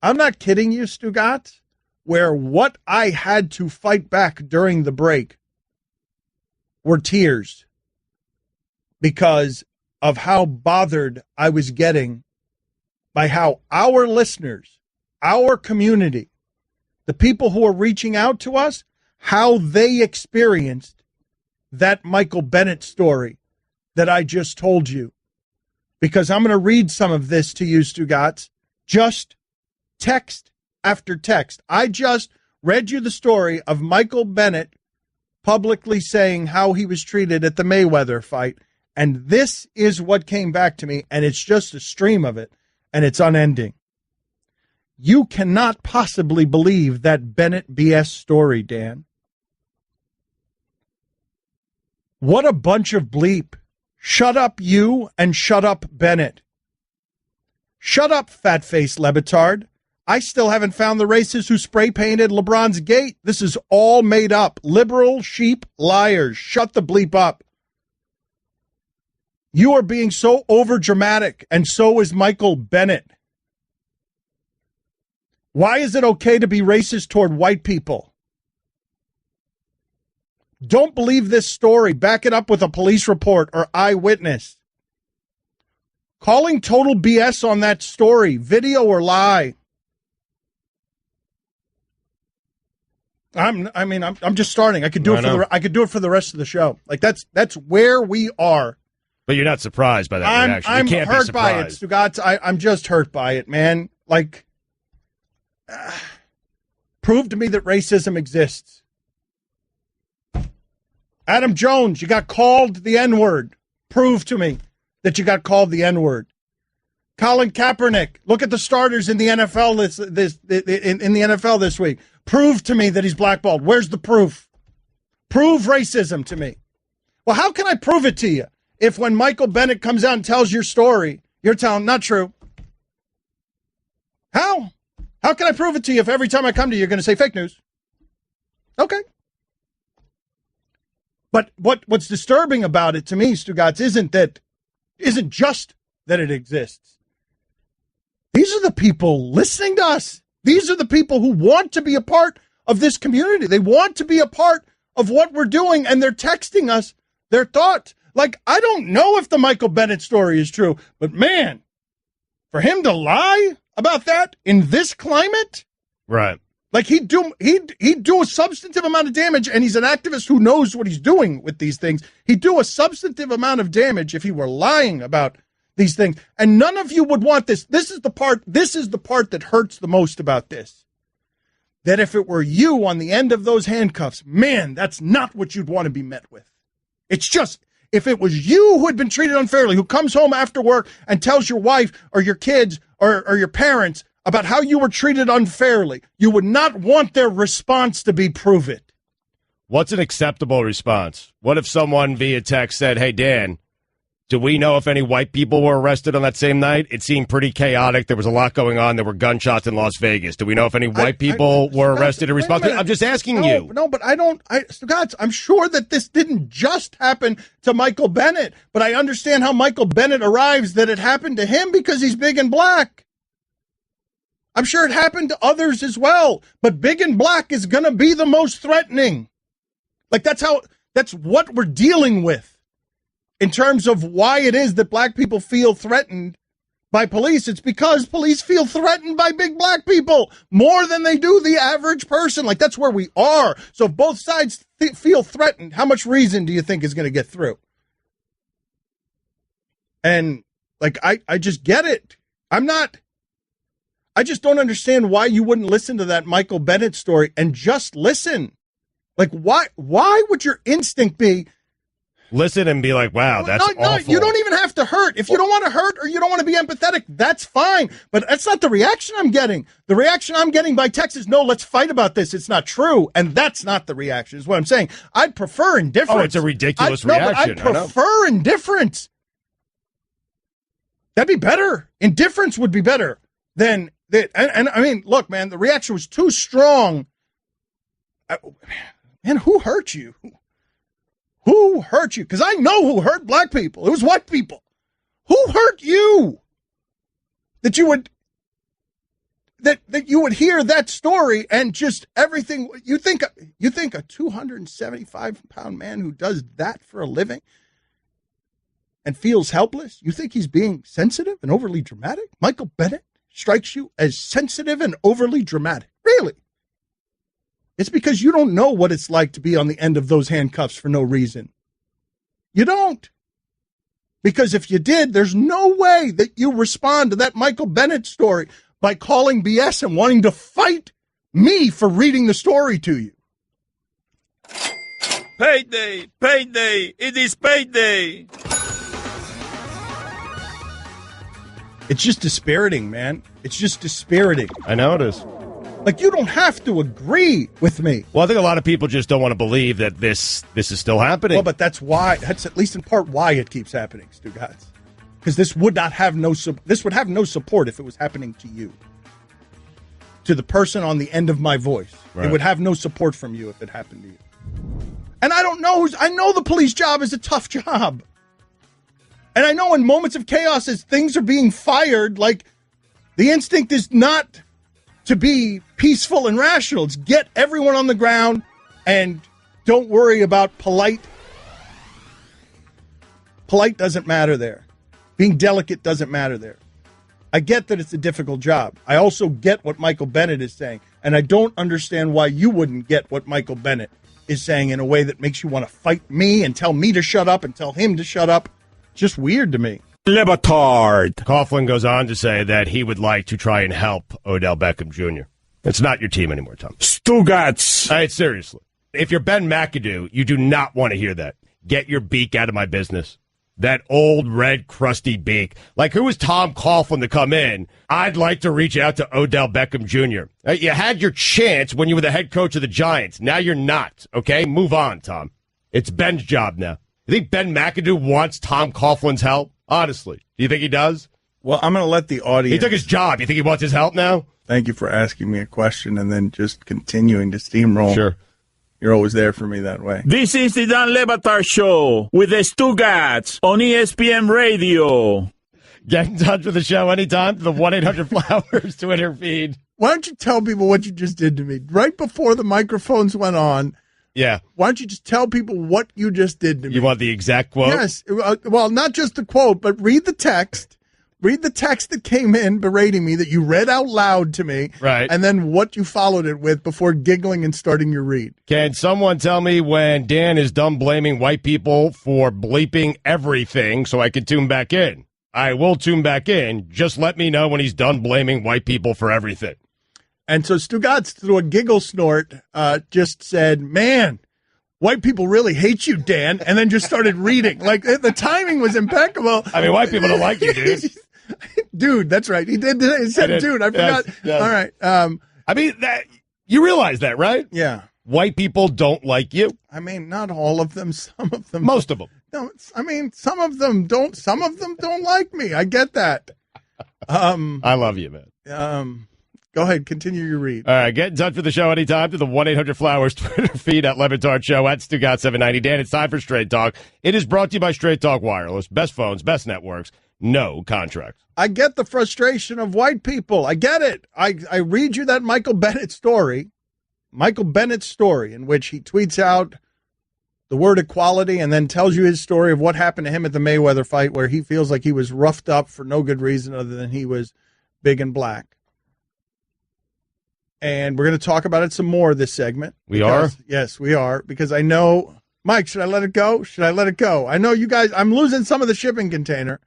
I'm not kidding you, Stugotz, where what I had to fight back during the break were tears because of how bothered I was getting by how our listeners, our community, the people who are reaching out to us, how they experienced that Michael Bennett story that I just told you. Because I'm going to read some of this to you, Stugotz, just text after text. I just read you the story of Michael Bennett publicly saying how he was treated at the Mayweather fight. And this is what came back to me, and it's just a stream of it, and it's unending. You cannot possibly believe that Bennett BS story, Dan. What a bunch of bleep. Shut up, you, and shut up, Bennett. Shut up, fat-faced Batard. I still haven't found the racist who spray-painted LeBron's gate. This is all made up. Liberal sheep liars. Shut the bleep up. You are being so overdramatic, and so is Michael Bennett. Why is it okay to be racist toward white people? Don't believe this story. Back it up with a police report or eyewitness. Calling total BS on that story, video or lie. I'm just starting. I could do it for the rest of the show. Like that's where we are. But you're not surprised by that reaction. I'm you can't hurt be by it, Stugotz. I'm just hurt by it, man. Like, prove to me that racism exists. Adam Jones, you got called the N-word. Prove to me that you got called the N-word. Colin Kaepernick, look at the starters in the NFL in the NFL this week. Prove to me that he's blackballed. Where's the proof? Prove racism to me. Well, how can I prove it to you if when Michael Bennett comes out and tells your story, you're telling not true? How? How can I prove it to you if every time I come to you, you're going to say fake news? Okay. But what's disturbing about it to me, Stugotz, isn't just that it exists. These are the people listening to us. These are the people who want to be a part of this community. They want to be a part of what we're doing, and they're texting us their thoughts. Like, I don't know if the Michael Bennett story is true, but man, for him to lie about that in this climate, right? Like he'd do a substantive amount of damage, and he's an activist who knows what he's doing with these things. He'd do a substantive amount of damage if he were lying about these things. And none of you would want this. This is the part that hurts the most about this. That if it were you on the end of those handcuffs, man, that's not what you'd want to be met with. It's just, if it was you who had been treated unfairly, who comes home after work and tells your wife or your kids or your parents about how you were treated unfairly, you would not want their response to be prove it. What's an acceptable response? What if someone via text said, hey, Dan, Do we know if any white people were arrested on that same night? It seemed pretty chaotic. There was a lot going on. There were gunshots in Las Vegas. Do we know if any white people were arrested or responsible? I'm just asking you. No, but Stugotz, I'm sure that this didn't just happen to Michael Bennett, but I understand how Michael Bennett arrives that it happened to him because he's big and black. I'm sure it happened to others as well, but big and black is going to be the most threatening. Like that's what we're dealing with. In terms of why it is that black people feel threatened by police, it's because police feel threatened by big black people more than they do the average person. Like, that's where we are. So if both sides feel threatened, how much reason do you think is going to get through? And, like, I just get it. I just don't understand why you wouldn't listen to that Michael Bennett story and just listen. Like, why would your instinct be, listen and be like, wow, that's awful. No, you don't even have to hurt. If you don't want to hurt or you don't want to be empathetic, that's fine. But that's not the reaction I'm getting. The reaction I'm getting by text is, no, let's fight about this. It's not true. And that's not the reaction, is what I'm saying. I'd prefer indifference. Oh, it's a ridiculous reaction. I'd prefer indifference. That'd be better. Indifference would be better than that. And I mean, look, man, the reaction was too strong. Man, who hurt you? Who hurt you? Because I know who hurt black people. It was white people. Who hurt you? That you would hear that story and just everything. You think a 275-pound man who does that for a living and feels helpless, you think he's being sensitive and overly dramatic? Michael Bennett strikes you as sensitive and overly dramatic. Really? It's because you don't know what it's like to be on the end of those handcuffs for no reason. You don't. Because if you did, there's no way that you respond to that Michael Bennett story by calling BS and wanting to fight me for reading the story to you. Payday, payday, it is payday. It's just dispiriting, man. It's just dispiriting. I know it is. Like, you don't have to agree with me. Well, I think a lot of people just don't want to believe that this is still happening. Well, but that's at least in part why it keeps happening, Stugotz. Because this would have no support if it was happening to you. To the person on the end of my voice. Right. It would have no support from you if it happened to you. And I know the police job is a tough job. And I know in moments of chaos as things are being fired, like, the instinct is not to be peaceful and rational. It's get everyone on the ground and don't worry about polite. Polite doesn't matter there. Being delicate doesn't matter there. I get that it's a difficult job. I also get what Michael Bennett is saying, and I don't understand why you wouldn't get what Michael Bennett is saying in a way that makes you want to fight me and tell me to shut up and tell him to shut up. Just weird to me. Batard. Coughlin goes on to say that he would like to try and help Odell Beckham Jr. It's not your team anymore, Tom. Stugotz. All right, seriously. If you're Ben McAdoo, you do not want to hear that. Get your beak out of my business. That old, red, crusty beak. Like, who was Tom Coughlin to come in? I'd like to reach out to Odell Beckham Jr. You had your chance when you were the head coach of the Giants. Now you're not, okay? Move on, Tom. It's Ben's job now. You think Ben McAdoo wants Tom Coughlin's help? Honestly, do you think he does? Well, I'm going to let the audience... He took his job. You think he wants his help now? Thank you for asking me a question and then just continuing to steamroll. Sure. You're always there for me that way. This is the Dan Le Batard Show with the Stugotz on ESPN Radio. Get in touch with the show anytime. The 1-800-Flowers Twitter feed. Why don't you tell people what you just did to me? Right before the microphones went on... Yeah. Why don't you just tell people what you just did to me? You want the exact quote? Yes. Well, not just the quote, but read the text. Read the text that came in berating me that you read out loud to me. Right. And then what you followed it with before giggling and starting your read. Can someone tell me when Dan is done blaming white people for bleeping everything so I can tune back in? I will tune back in. Just let me know when he's done blaming white people for everything. And so Stugotz, through a giggle snort, just said, man, white people really hate you, Dan, and then just started reading. Like, the timing was impeccable. I mean, white people don't like you, dude. Dude, that's right. He did. He said, dude, I forgot. Yes. All right. I mean, that you realize that, right? Yeah. White people don't like you. I mean, not all of them. Some of them. Most of them. No, I mean, some of them don't like me. I get that. I love you, man. Go ahead, continue your read. All right, get in touch with the show anytime to the 1-800-Flowers Twitter feed at Le Batard Show at Stugotz790. Dan, it's time for Straight Talk. It is brought to you by Straight Talk Wireless. Best phones, best networks, no contracts. I get the frustration of white people. I get it. I read you that Michael Bennett story, in which he tweets out the word equality and then tells you his story of what happened to him at the Mayweather fight, where he feels like he was roughed up for no good reason other than he was big and black. And we're going to talk about it some more this segment. We are? Yes, we are. Because I know, Mike, should I let it go? Should I let it go? I know you guys, I'm losing some of the shipping container.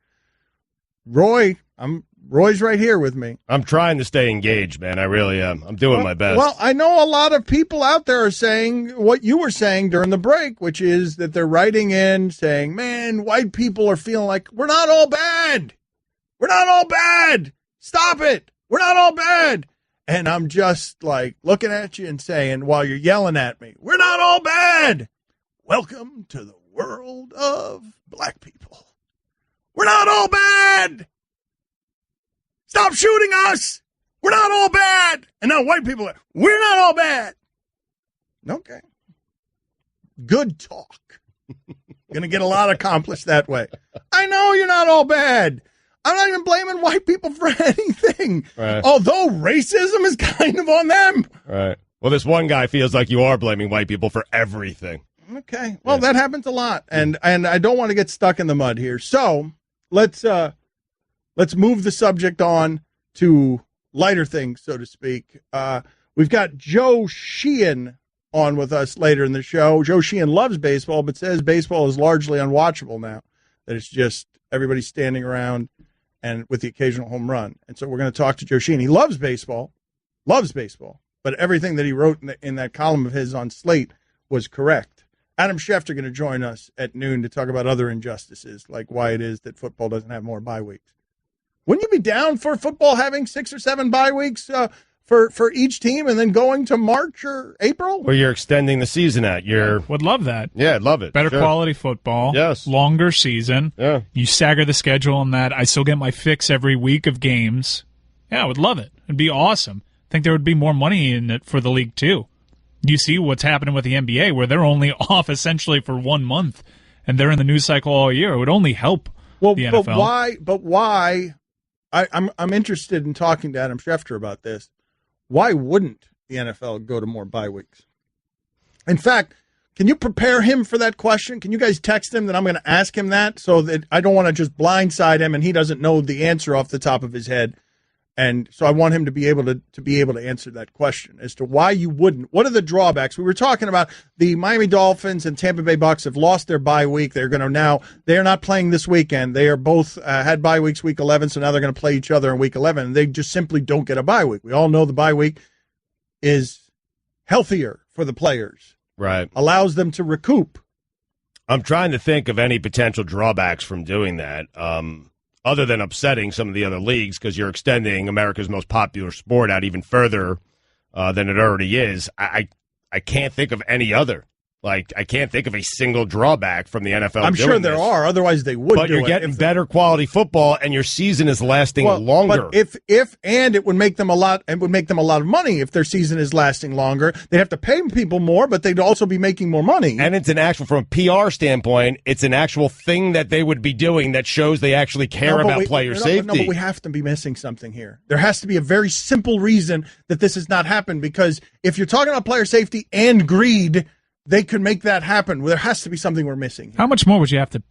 Roy's right here with me. I'm trying to stay engaged, man. I really am. I'm doing my best. Well, I know a lot of people out there are saying what you were saying during the break, which is that they're writing in saying, man, white people are feeling like we're not all bad. We're not all bad. Stop it. We're not all bad. And I'm just like looking at you and saying, while you're yelling at me, we're not all bad. Welcome to the world of black people. We're not all bad. Stop shooting us. We're not all bad. And now white people are, we're not all bad. Okay. Good talk. Going to get a lot accomplished that way. I know you're not all bad. I'm not even blaming white people for anything. Right. Although racism is kind of on them. Right. Well, this one guy feels like you are blaming white people for everything. Okay. Well, that happens a lot. And I don't want to get stuck in the mud here. So let's move the subject on to lighter things, so to speak. We've got Joe Sheehan on with us later in the show. Joe Sheehan loves baseball, but says baseball is largely unwatchable now, that it's just everybody standing around and with the occasional home run. And so we're going to talk to Joe Sheehan. He loves baseball, but everything that he wrote in that column of his on Slate was correct. Adam Schefter going to join us at noon to talk about other injustices, like why it is that football doesn't have more bye weeks. Wouldn't you be down for football having 6 or 7 bye weeks for each team and then going to March or April? Where you're extending the season at. Would love that. Yeah, I'd love it. Better quality football. Yes. Longer season. Yeah. You stagger the schedule on that. I still get my fix every week of games. Yeah, I would love it. It'd be awesome. I think there would be more money in it for the league, too. You see what's happening with the NBA, where they're only off essentially for 1 month, and they're in the news cycle all year. It would only help the NFL. But why? I'm interested in talking to Adam Schefter about this. Why wouldn't the NFL go to more bye weeks? In fact, can you prepare him for that question? Can you guys text him that I'm going to ask him that, so that I don't want to just blindside him and he doesn't know the answer off the top of his head? And so I want him to be able to answer that question as to why you wouldn't. What are the drawbacks? We were talking about the Miami Dolphins and Tampa Bay Bucks have lost their bye week. They're not playing this weekend. They are both had bye weeks week 11, so now they're going to play each other in week 11. And they just simply don't get a bye week. We all know the bye week is healthier for the players. Right. Allows them to recoup. I'm trying to think of any potential drawbacks from doing that. Other than upsetting some of the other leagues, because you're extending America's most popular sport out even further than it already is. I can't think of any other. Like, I can't think of a single drawback from the NFL. I'm sure there are. Otherwise, they would. But you're getting better quality football, and your season is lasting longer. But it would make them a lot. It would make them a lot of money if their season is lasting longer. They'd have to pay people more, but they'd also be making more money. And it's from a PR standpoint, it's an actual thing that they would be doing that shows they actually care about player safety. No, but we have to be missing something here. There has to be a very simple reason that this has not happened. Because if you're talking about player safety and greed, they could make that happen. There has to be something we're missing. How much more would you have to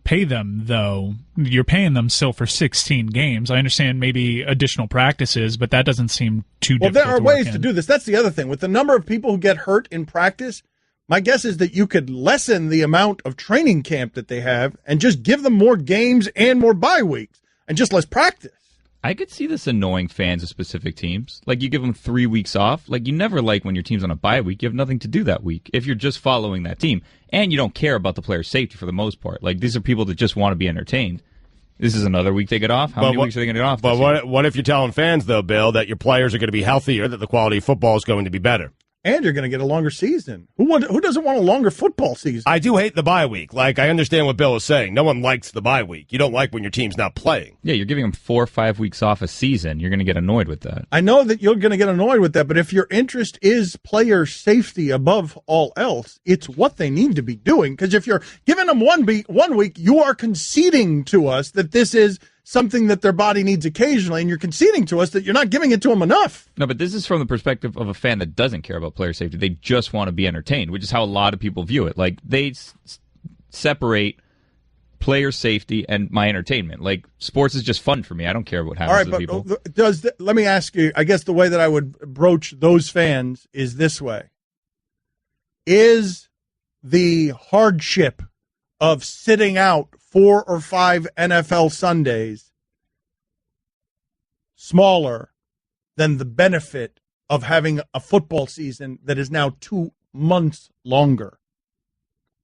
pay them, though? You're paying them still for 16 games. I understand maybe additional practices, but that doesn't seem too difficult. Well, there are ways to do this. That's the other thing. With the number of people who get hurt in practice, my guess is that you could lessen the amount of training camp that they have and just give them more games and more bye weeks and just less practice. I could see this annoying fans of specific teams. Like, you give them 3 weeks off. Like, you never like when your team's on a bye week. You have nothing to do that week if you're just following that team. And you don't care about the player's safety for the most part. Like, these are people that just want to be entertained. This is another week they get off. How many weeks are they going to get off? But what if you're telling fans, though, Bill, that your players are going to be healthier, that the quality of football is going to be better? And you're going to get a longer season. Who doesn't want a longer football season? I do hate the bye week. Like, I understand what Bill is saying. No one likes the bye week. You don't like when your team's not playing. Yeah, you're giving them 4 or 5 weeks off a season. You're going to get annoyed with that. I know that you're going to get annoyed with that, but if your interest is player safety above all else, it's what they need to be doing. Because if you're giving them 1 week, you are conceding to us that this is something that their body needs occasionally, and you're conceding to us that you're not giving it to them enough. No, but this is from the perspective of a fan that doesn't care about player safety. They just want to be entertained, which is how a lot of people view it. Like, they separate player safety and my entertainment. Like, sports is just fun for me. I don't care what happens to people. Let me ask you, I guess the way that I would broach those fans is this way. Is the hardship of sitting out 4 or 5 NFL Sundays smaller than the benefit of having a football season that is now 2 months longer?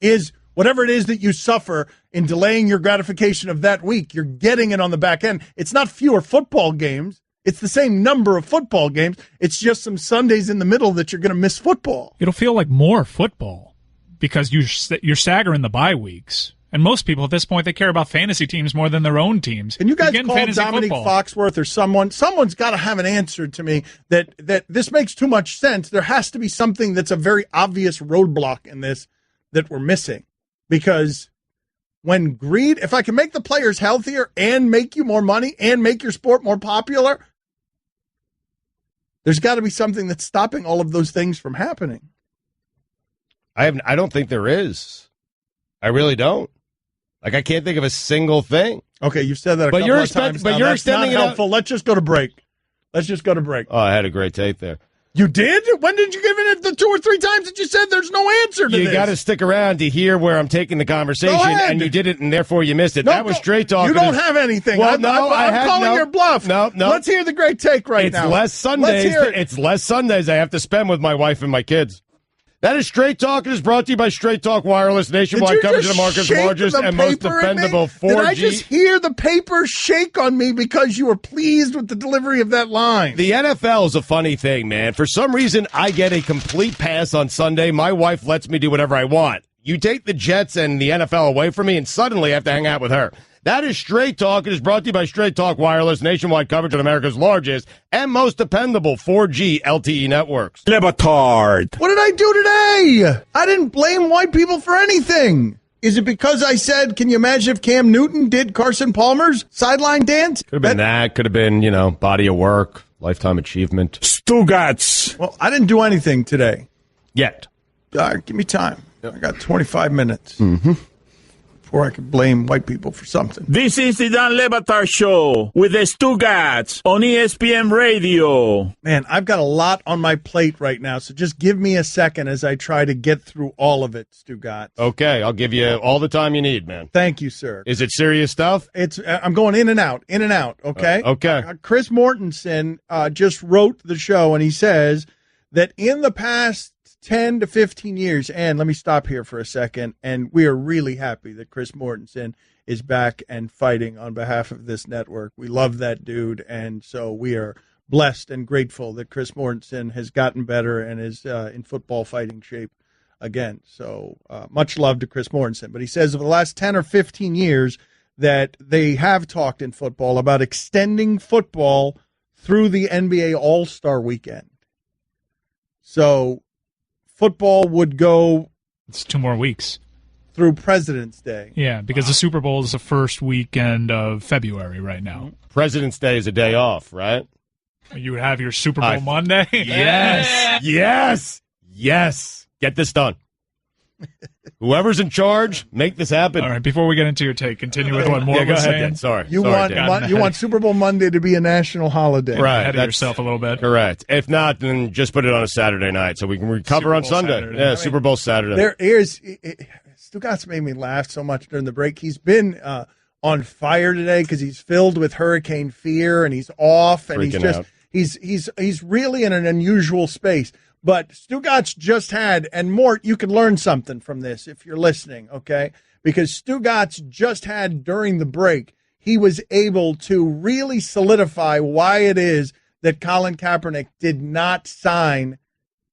Is whatever it is that you suffer in delaying your gratification of that week, you're getting it on the back end. It's not fewer football games. It's the same number of football games. It's just some Sundays in the middle that you're going to miss football. It'll feel like more football because you're staggering the bye weeks. And most people at this point, they care about fantasy teams more than their own teams. Can you guys call Dominique Foxworth or someone? Someone's got to have an answer to me that this makes too much sense. There has to be something that's a very obvious roadblock in this that we're missing. Because when greed, if I can make the players healthier and make you more money and make your sport more popular, there's got to be something that's stopping all of those things from happening. I don't think there is. I really don't. Like, I can't think of a single thing. Okay, you've said that a couple of times. But you're extending it helpful. Let's just go to break. Oh, I had a great take there. You did? When did you give it the 2 or 3 times that you said there's no answer to this? You got to stick around to hear where I'm taking the conversation, and you did it, and therefore you missed it. No, that was straight talk. You don't have anything. Well, I'm calling your bluff. No. Let's hear the great take now. It's less Sundays. It's less Sundays I have to spend with my wife and my kids. That is Straight Talk. It is brought to you by Straight Talk Wireless, nationwide coverage of America's largest and most dependable 4G. Did I just hear the paper shake on me because you were pleased with the delivery of that line? The NFL is a funny thing, man. For some reason, I get a complete pass on Sunday. My wife lets me do whatever I want. You take the Jets and the NFL away from me, and suddenly I have to hang out with her. That is Straight Talk. It is brought to you by Straight Talk Wireless, nationwide coverage of America's largest and most dependable 4G LTE networks. Batard. What did I do today? I didn't blame white people for anything. Is it because I said, can you imagine if Cam Newton did Carson Palmer's sideline dance? Could have been that. Could have been, body of work, lifetime achievement. Stugotz. Well, I didn't do anything today. Yet. Give me time. I got 25 minutes. Mm-hmm. Before I could blame white people for something. This is the Dan Le Batard Show with the Stugotz on ESPN Radio. Man, I've got a lot on my plate right now, so just give me a second as I try to get through all of it, Stugotz. Okay, I'll give you all the time you need, man. Thank you, sir. Is it serious stuff? I'm going in and out, okay? Okay. Chris Mortensen just wrote the show, and he says that in the past 10 to 15 years, and let me stop here for a second, and we are really happy that Chris Mortensen is back and fighting on behalf of this network. We love that dude, and so we are blessed and grateful that Chris Mortensen has gotten better and is in football fighting shape again. So much love to Chris Mortensen. But he says over the last 10 or 15 years that they have talked in football about extending football through the NBA All-Star Weekend. So football would go... It's 2 more weeks. Through President's Day. Yeah, because the Super Bowl is the first weekend of February right now. President's Day is a day off, right? You would have your Super Bowl Monday? Yes. Get this done. Whoever's in charge, make this happen. All right, before we get into your take, continue with what Moore was saying. Sorry. You want Super Bowl Monday to be a national holiday. Right. Ahead of yourself a little bit. Correct. If not, then just put it on a Saturday night so we can recover on Sunday. Saturday. Yeah, Super Bowl Saturday. There is... Stugotz made me laugh so much during the break. He's been on fire today because he's filled with hurricane fear and he's off and he's really in an unusual space. But Stugotz just had, and Mort, you can learn something from this if you're listening, okay? Because Stugotz just had during the break, he was able to really solidify why it is that Colin Kaepernick did not sign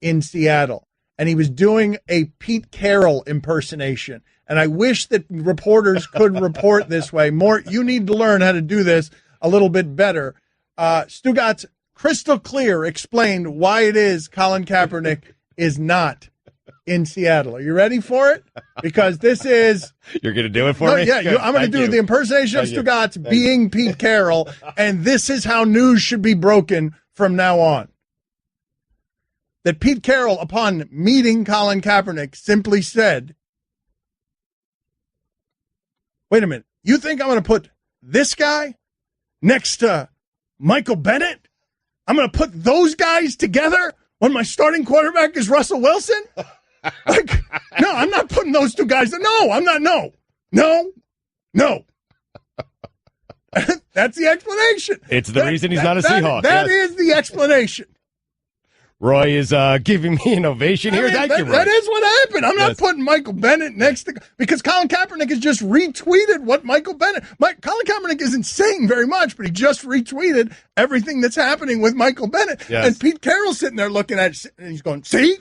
in Seattle, and he was doing a Pete Carroll impersonation. And I wish that reporters could report this way. More, you need to learn how to do this a little bit better. Stugotz crystal clear explained why it is Colin Kaepernick is not in Seattle. Are you ready for it? Because this is... You're going to do it for me? Yeah, I'm going to do the impersonation of Stugotz being Pete Carroll, and this is how news should be broken from now on. That Pete Carroll, upon meeting Colin Kaepernick, simply said, wait a minute, you think I'm going to put this guy next to Michael Bennett? I'm going to put those guys together when my starting quarterback is Russell Wilson? Like, no, I'm not putting those two guys. No, I'm not. No. That's the explanation. It's the reason he's not a Seahawk. That is the explanation. Roy is giving me an ovation here. Thank you, Roy. That is what happened. I'm not putting Michael Bennett next to... Because Colin Kaepernick has just retweeted what Michael Bennett... Colin Kaepernick isn't saying very much, but he just retweeted everything that's happening with Michael Bennett. Yes. And Pete Carroll's sitting there looking at it, and he's going, See?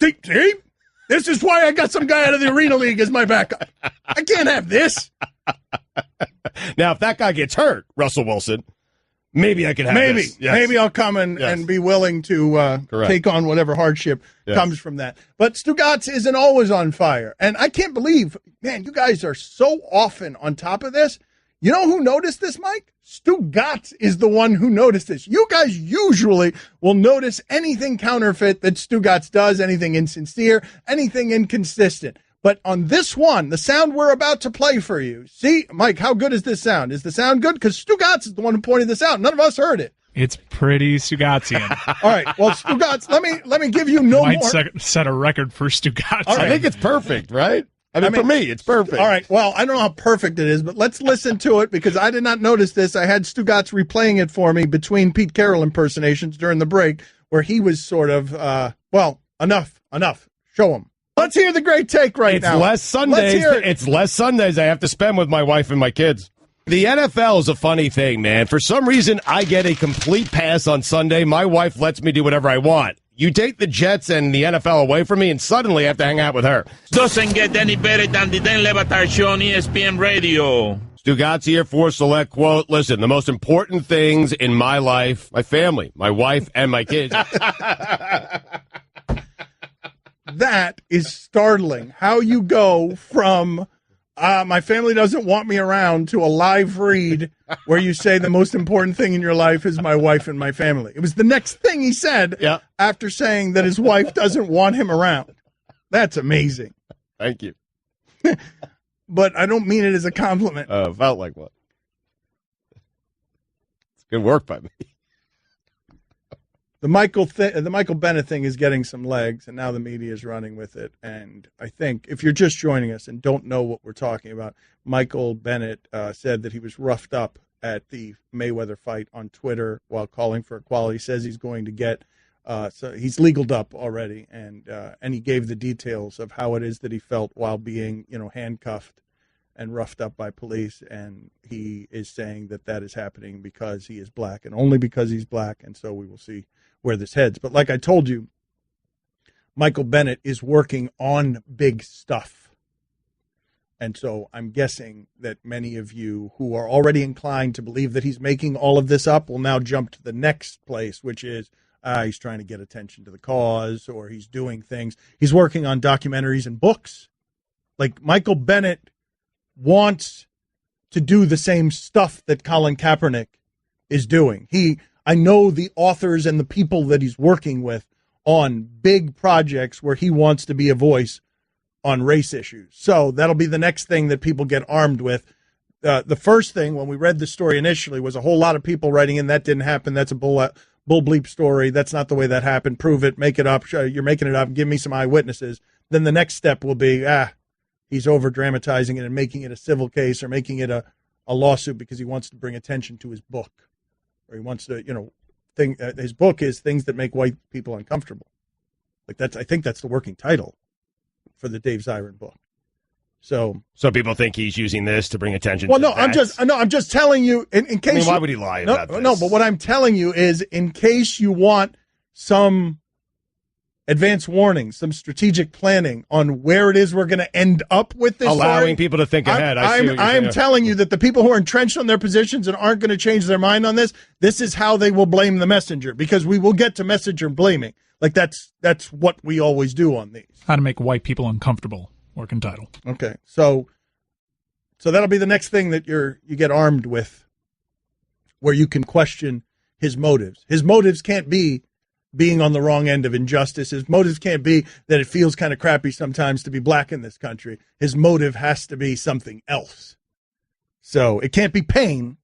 This is why I got some guy out of the Arena League as my backup. I can't have this. Now, if that guy gets hurt, Russell Wilson... Maybe I could have this. Yes. Maybe I'll come and be willing to take on whatever hardship comes from that. But Stugotz isn't always on fire. And I can't believe, man, you guys are so often on top of this. You know who noticed this, Mike? Stugotz is the one who noticed this. You guys usually will notice anything counterfeit that Stugotz does, anything insincere, anything inconsistent. But on this one, the sound we're about to play for you. See, Mike, how good is this sound? Is the sound good? Because Stugotz is the one who pointed this out. None of us heard it. It's pretty Stugotzian. All right. Well, Stugotz, let me give you no Might more. Set a record for Stugotz. All right. I think it's perfect, right? I mean, for me, it's perfect. All right. Well, I don't know how perfect it is, but let's listen to it because I did not notice this. I had Stugotz replaying it for me between Pete Carroll impersonations during the break where he was sort of, enough. Show him. Let's hear the great take now. It's less Sundays I have to spend with my wife and my kids. The NFL is a funny thing, man. For some reason, I get a complete pass on Sunday. My wife lets me do whatever I want. You take the Jets and the NFL away from me, and suddenly I have to hang out with her. Doesn't get any better than the Dan Le Batard Show on ESPN Radio. Stugotz here for Select Quote. Listen, the most important things in my life, my family, my wife, and my kids. That is startling. How you go from my family doesn't want me around to a live read where you say the most important thing in your life is my wife and my family. It was the next thing he said after saying that his wife doesn't want him around. That's amazing. Thank you. But I don't mean it as a compliment. Felt like one. It's good work by me. The Michael Bennett thing is getting some legs, and now the media is running with it. And I think if you're just joining us and don't know what we're talking about, Michael Bennett said that he was roughed up at the Mayweather fight on Twitter while calling for equality. He says he's going to get so he's legaled up already, and he gave the details of how it is that he felt while being handcuffed and roughed up by police. And he is saying that is happening because he is black and only because he's black. And so we will see where this heads. But like I told you, Michael Bennett is working on big stuff. And so I'm guessing that many of you who are already inclined to believe that he's making all of this up will now jump to the next place, which is he's trying to get attention to the cause, or he's doing things. He's working on documentaries and books. Like Michael Bennett wants to do the same stuff that Colin Kaepernick is doing. I know the authors and the people that he's working with on big projects where he wants to be a voice on race issues. So that'll be the next thing that people get armed with. The first thing, when we read the story initially, was a whole lot of people writing in, that didn't happen. That's a bull bleep story. That's not the way that happened. Prove it. Make it up. You're making it up. Give me some eyewitnesses. Then the next step will be, he's over dramatizing it and making it a civil case or making it a lawsuit because he wants to bring attention to his book. Or he wants to, his book is Things That Make White People Uncomfortable. I think that's the working title for the Dave Zirin book. So people think he's using this to bring attention. Well, I'm just telling you in case. Why would he lie about this? No, but what I'm telling you is in case you want some advance warning, some strategic planning on where it is we're going to end up with this. Allowing people to think ahead. I'm telling you that the people who are entrenched on their positions and aren't going to change their mind on this is how they will blame the messenger, because we will get to messenger blaming. Like that's what we always do on these. How to make white people uncomfortable, working title. Okay, so that'll be the next thing that you get armed with, where you can question his motives. His motives can't be being on the wrong end of injustice. His motives can't be that it feels kind of crappy sometimes to be black in this country. His motive has to be something else. So it can't be pain.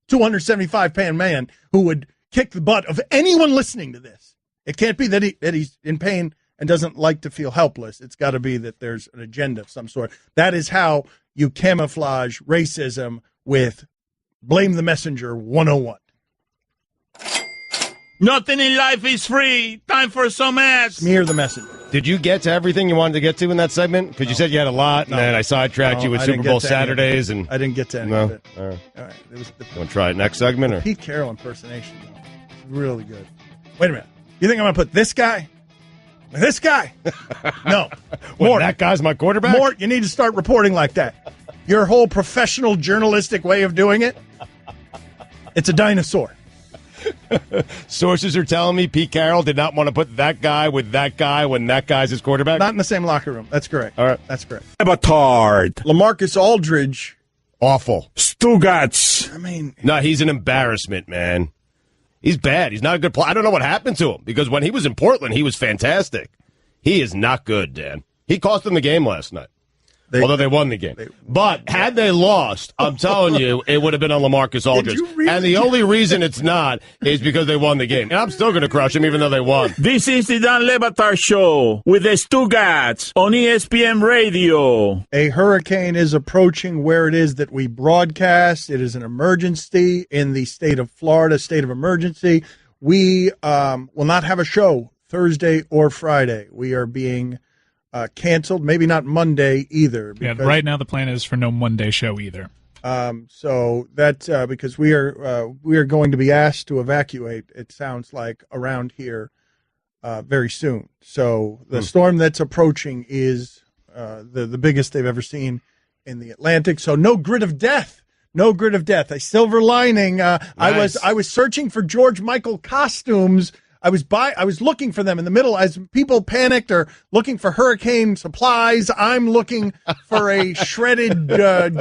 275-pound man who would kick the butt of anyone listening to this. It can't be that he's in pain and doesn't like to feel helpless. It's got to be that there's an agenda of some sort. That is how you camouflage racism with Blame the Messenger 101. Nothing in life is free. Time for some ads. Smear the messenger. Did you get to everything you wanted to get to in that segment? Because you said you had a lot, and then I sidetracked you with Super Bowl Saturdays. And I didn't get to any of it. All right. All right. You want to try it next segment? Or? Pete Carroll impersonation, though. It's really good. Wait a minute. You think I'm going to put this guy? This guy? No. Mort, that guy's my quarterback? Mort, you need to start reporting like that. Your whole professional journalistic way of doing it, it's a dinosaur. Sources are telling me Pete Carroll did not want to put that guy with that guy when that guy's his quarterback? Not in the same locker room. That's correct. All right. That's correct. Batard. LaMarcus Aldridge. Awful. Stugotz. I mean. No, he's an embarrassment, man. He's bad. He's not a good player. I don't know what happened to him, because when he was in Portland, he was fantastic. He is not good, Dan. He cost them the game last night. Although they won the game. But had they lost, I'm telling you, it would have been on LaMarcus Aldridge. And the only reason it's not is because they won the game. And I'm still going to crush him even though they won. This is the Dan Le Batard Show with the Stugotz on ESPN Radio. A hurricane is approaching where it is that we broadcast. It is an emergency in the state of Florida, state of emergency. We will not have a show Thursday or Friday. We are being canceled, maybe not Monday either. Yeah, right now the plan is for no Monday show either. So that's because we are going to be asked to evacuate, it sounds like, around here very soon. So the storm that's approaching is the biggest they've ever seen in the Atlantic. So no grid of death. No grid of death. A silver lining. Nice. I was searching for George Michael costumes. I was looking for them in the middle as people panicked or looking for hurricane supplies. I'm looking for a shredded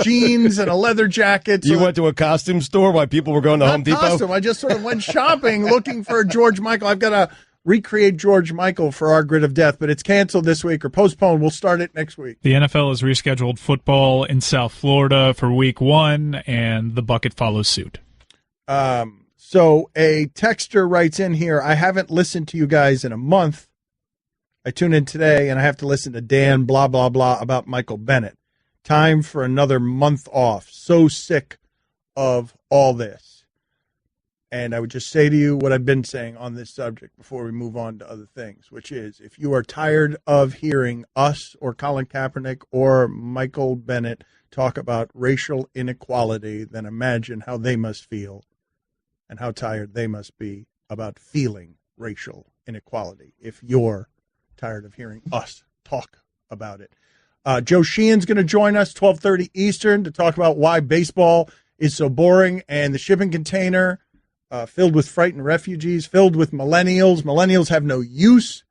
jeans and a leather jacket. You went to a costume store while people were going to Home Depot? Costume. I just sort of went shopping looking for George Michael. I've got to recreate George Michael for our grid of death, but it's canceled this week or postponed. We'll start it next week. The NFL has rescheduled football in South Florida for week 1, and the bucket follows suit. So a texter writes in here, I haven't listened to you guys in a month. I tune in today, and I have to listen to Dan blah, blah, blah about Michael Bennett. Time for another month off. So sick of all this. And I would just say to you what I've been saying on this subject before we move on to other things, which is if you are tired of hearing us or Colin Kaepernick or Michael Bennett talk about racial inequality, then imagine how they must feel. And how tired they must be about feeling racial inequality if you're tired of hearing us talk about it. Joe Sheehan's going to join us 12:30 Eastern to talk about why baseball is so boring and the shipping container filled with frightened refugees, filled with millennials. Millennials have no use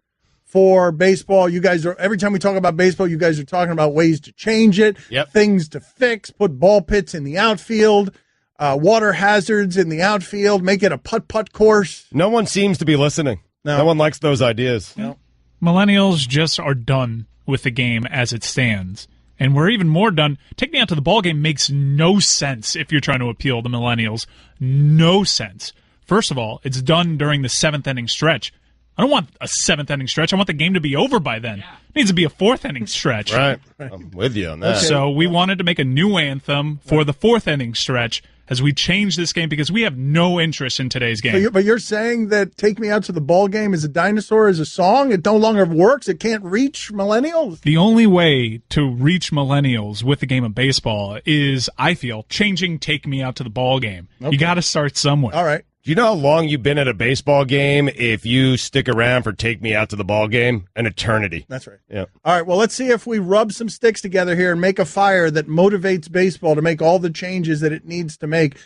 for baseball. You guys are, every time we talk about baseball, you guys are talking about ways to change it, things to fix, put ball pits in the outfield. Water hazards in the outfield, make it a putt-putt course. No one seems to be listening. No one likes those ideas. No. Millennials just are done with the game as it stands. And we're even more done. Taking me out to the ball game makes no sense if you're trying to appeal to millennials. No sense. First of all, it's done during the 7th inning stretch. I don't want a 7th inning stretch. I want the game to be over by then. It needs to be a 4th inning stretch. Right. I'm with you on that. So we wanted to make a new anthem for the 4th inning stretch as we change this game because we have no interest in today's game. But you're saying that Take Me Out to the Ball Game is a dinosaur, is a song? It no longer works? It can't reach millennials? The only way to reach millennials with the game of baseball is, I feel, changing Take Me Out to the Ball Game. Okay. You got to start somewhere. All right. Do you know how long you've been at a baseball game if you stick around for Take Me Out to the Ball Game? An eternity. That's right. Yeah. All right, well, let's see if we rub some sticks together here and make a fire that motivates baseball to make all the changes that it needs to make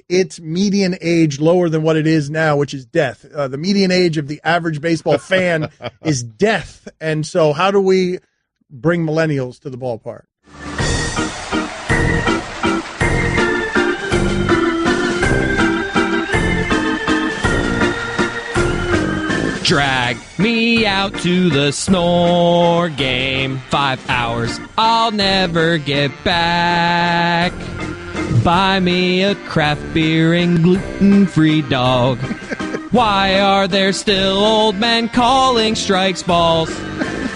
its median age lower than what it is now, which is death. The median age of the average baseball fan is death. And so how do we bring millennials to the ballpark? Drag me out to the snore game. 5 hours, I'll never get back. Buy me a craft beer and gluten-free dog. Why are there still old men calling strikes balls?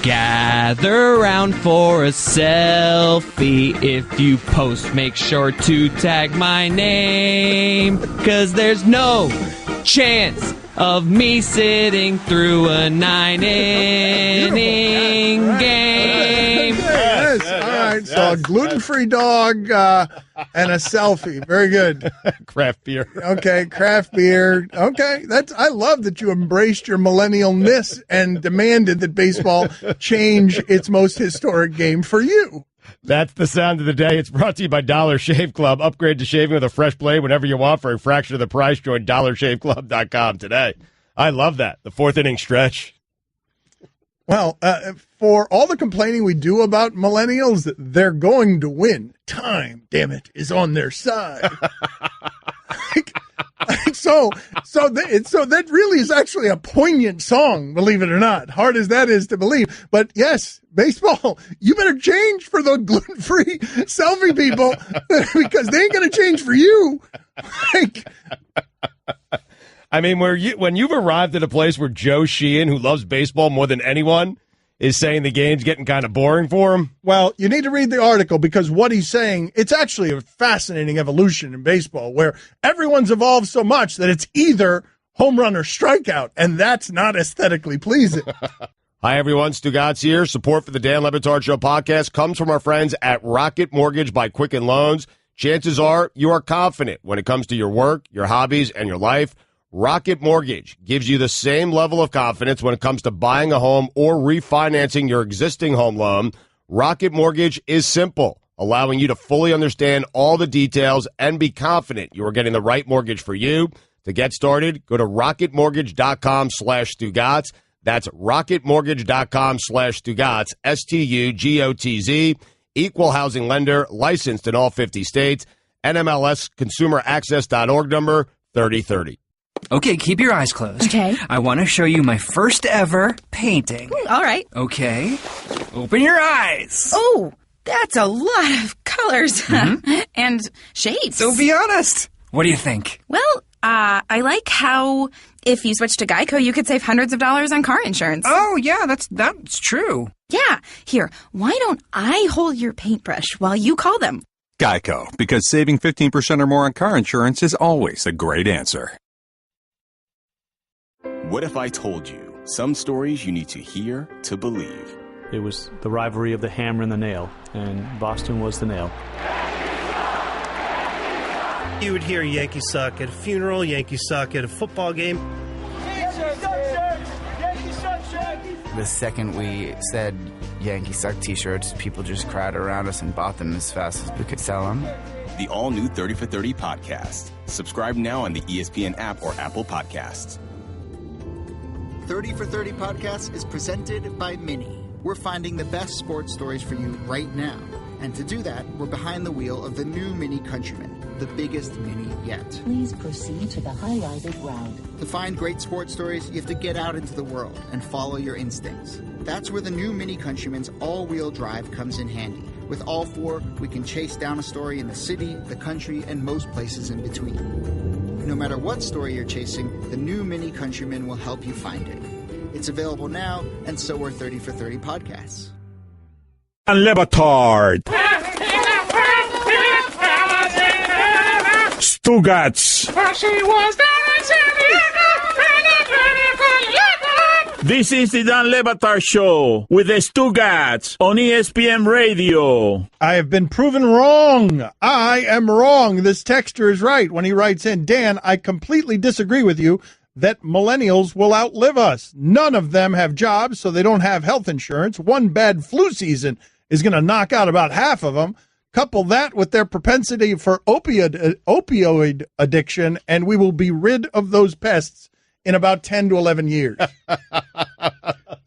Gather round for a selfie. If you post, make sure to tag my name. 'Cause there's no chance of me sitting through a 9-inning game. Yes. All right. So a gluten-free dog and a selfie. Very good. Craft beer. Okay, craft beer. Okay, I love that you embraced your millennialness and demanded that baseball change its most historic game for you. That's the sound of the day. It's brought to you by Dollar Shave Club. Upgrade to shaving with a fresh blade whenever you want for a fraction of the price. Join DollarShaveClub.com today. I love that. The fourth inning stretch. Well, for all the complaining we do about millennials, they're going to win. Time, damn it, is on their side. So that really is actually a poignant song, believe it or not, hard as that is to believe. But yes, baseball, you better change for the gluten-free selfie people because they ain't going to change for you. I mean, when you've arrived at a place where Joe Sheehan, who loves baseball more than anyone, is saying the game's getting kind of boring for him. Well, you need to read the article because what he's saying, it's actually a fascinating evolution in baseball where everyone's evolved so much that it's either home run or strikeout, and that's not aesthetically pleasing. Hi, everyone. Stugotz here. Support for the Dan Le Batard Show podcast comes from our friends at Rocket Mortgage by Quicken Loans. Chances are you are confident when it comes to your work, your hobbies, and your life. Rocket Mortgage gives you the same level of confidence when it comes to buying a home or refinancing your existing home loan. Rocket Mortgage is simple, allowing you to fully understand all the details and be confident you are getting the right mortgage for you. To get started, go to rocketmortgage.com/Stugotz. That's rocketmortgage.com/Stugotz, STUGOTZ, equal housing lender, licensed in all 50 states, NMLS consumeraccess.org number 3030. Okay, keep your eyes closed. Okay. I want to show you my first ever painting. All right. Okay. Open your eyes. Oh, that's a lot of colors and shapes. So be honest. What do you think? Well, I like how if you switch to Geico, you could save hundreds of dollars on car insurance. Oh, yeah, that's true. Yeah. Here, why don't I hold your paintbrush while you call them? Geico, because saving 15% or more on car insurance is always a great answer. What if I told you some stories you need to hear to believe? It was the rivalry of the hammer and the nail, and Boston was the nail. You would hear Yankee suck at a funeral, Yankee suck at a football game. The second we said Yankee suck t-shirts, people just crowded around us and bought them as fast as we could sell them. The all-new 30 for 30 podcast. Subscribe now on the ESPN app or Apple Podcasts. 30 for 30 podcast is presented by Mini. We're finding the best sports stories for you right now. And to do that, we're behind the wheel of the new Mini Countryman, the biggest Mini yet. Please proceed to the highlighted route. To find great sports stories, you have to get out into the world and follow your instincts. That's where the new Mini Countryman's all-wheel drive comes in handy. With all four, we can chase down a story in the city, the country, and most places in between. No matter what story you're chasing, the new Mini Countryman will help you find it. It's available now, and so are 30 for 30 podcasts. And Le Batard. Stugotz. This is the Dan Le Batard Show with the Stugotz on ESPN Radio. I have been proven wrong. I am wrong. This texter is right when he writes in, Dan, I completely disagree with you that millennials will outlive us. None of them have jobs, so they don't have health insurance. One bad flu season is going to knock out about half of them. Couple that with their propensity for opioid addiction, and we will be rid of those pests in about 10 to 11 years.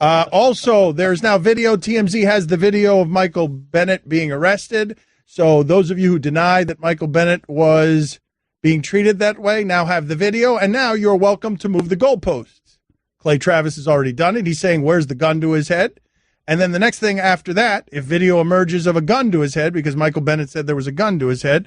Also, there's now video. TMZ has the video of Michael Bennett being arrested. So those of you who deny that Michael Bennett was being treated that way now have the video, and now you're welcome to move the goalposts. Clay Travis has already done it. He's saying, where's the gun to his head? And then the next thing after that, if video emerges of a gun to his head, because Michael Bennett said there was a gun to his head,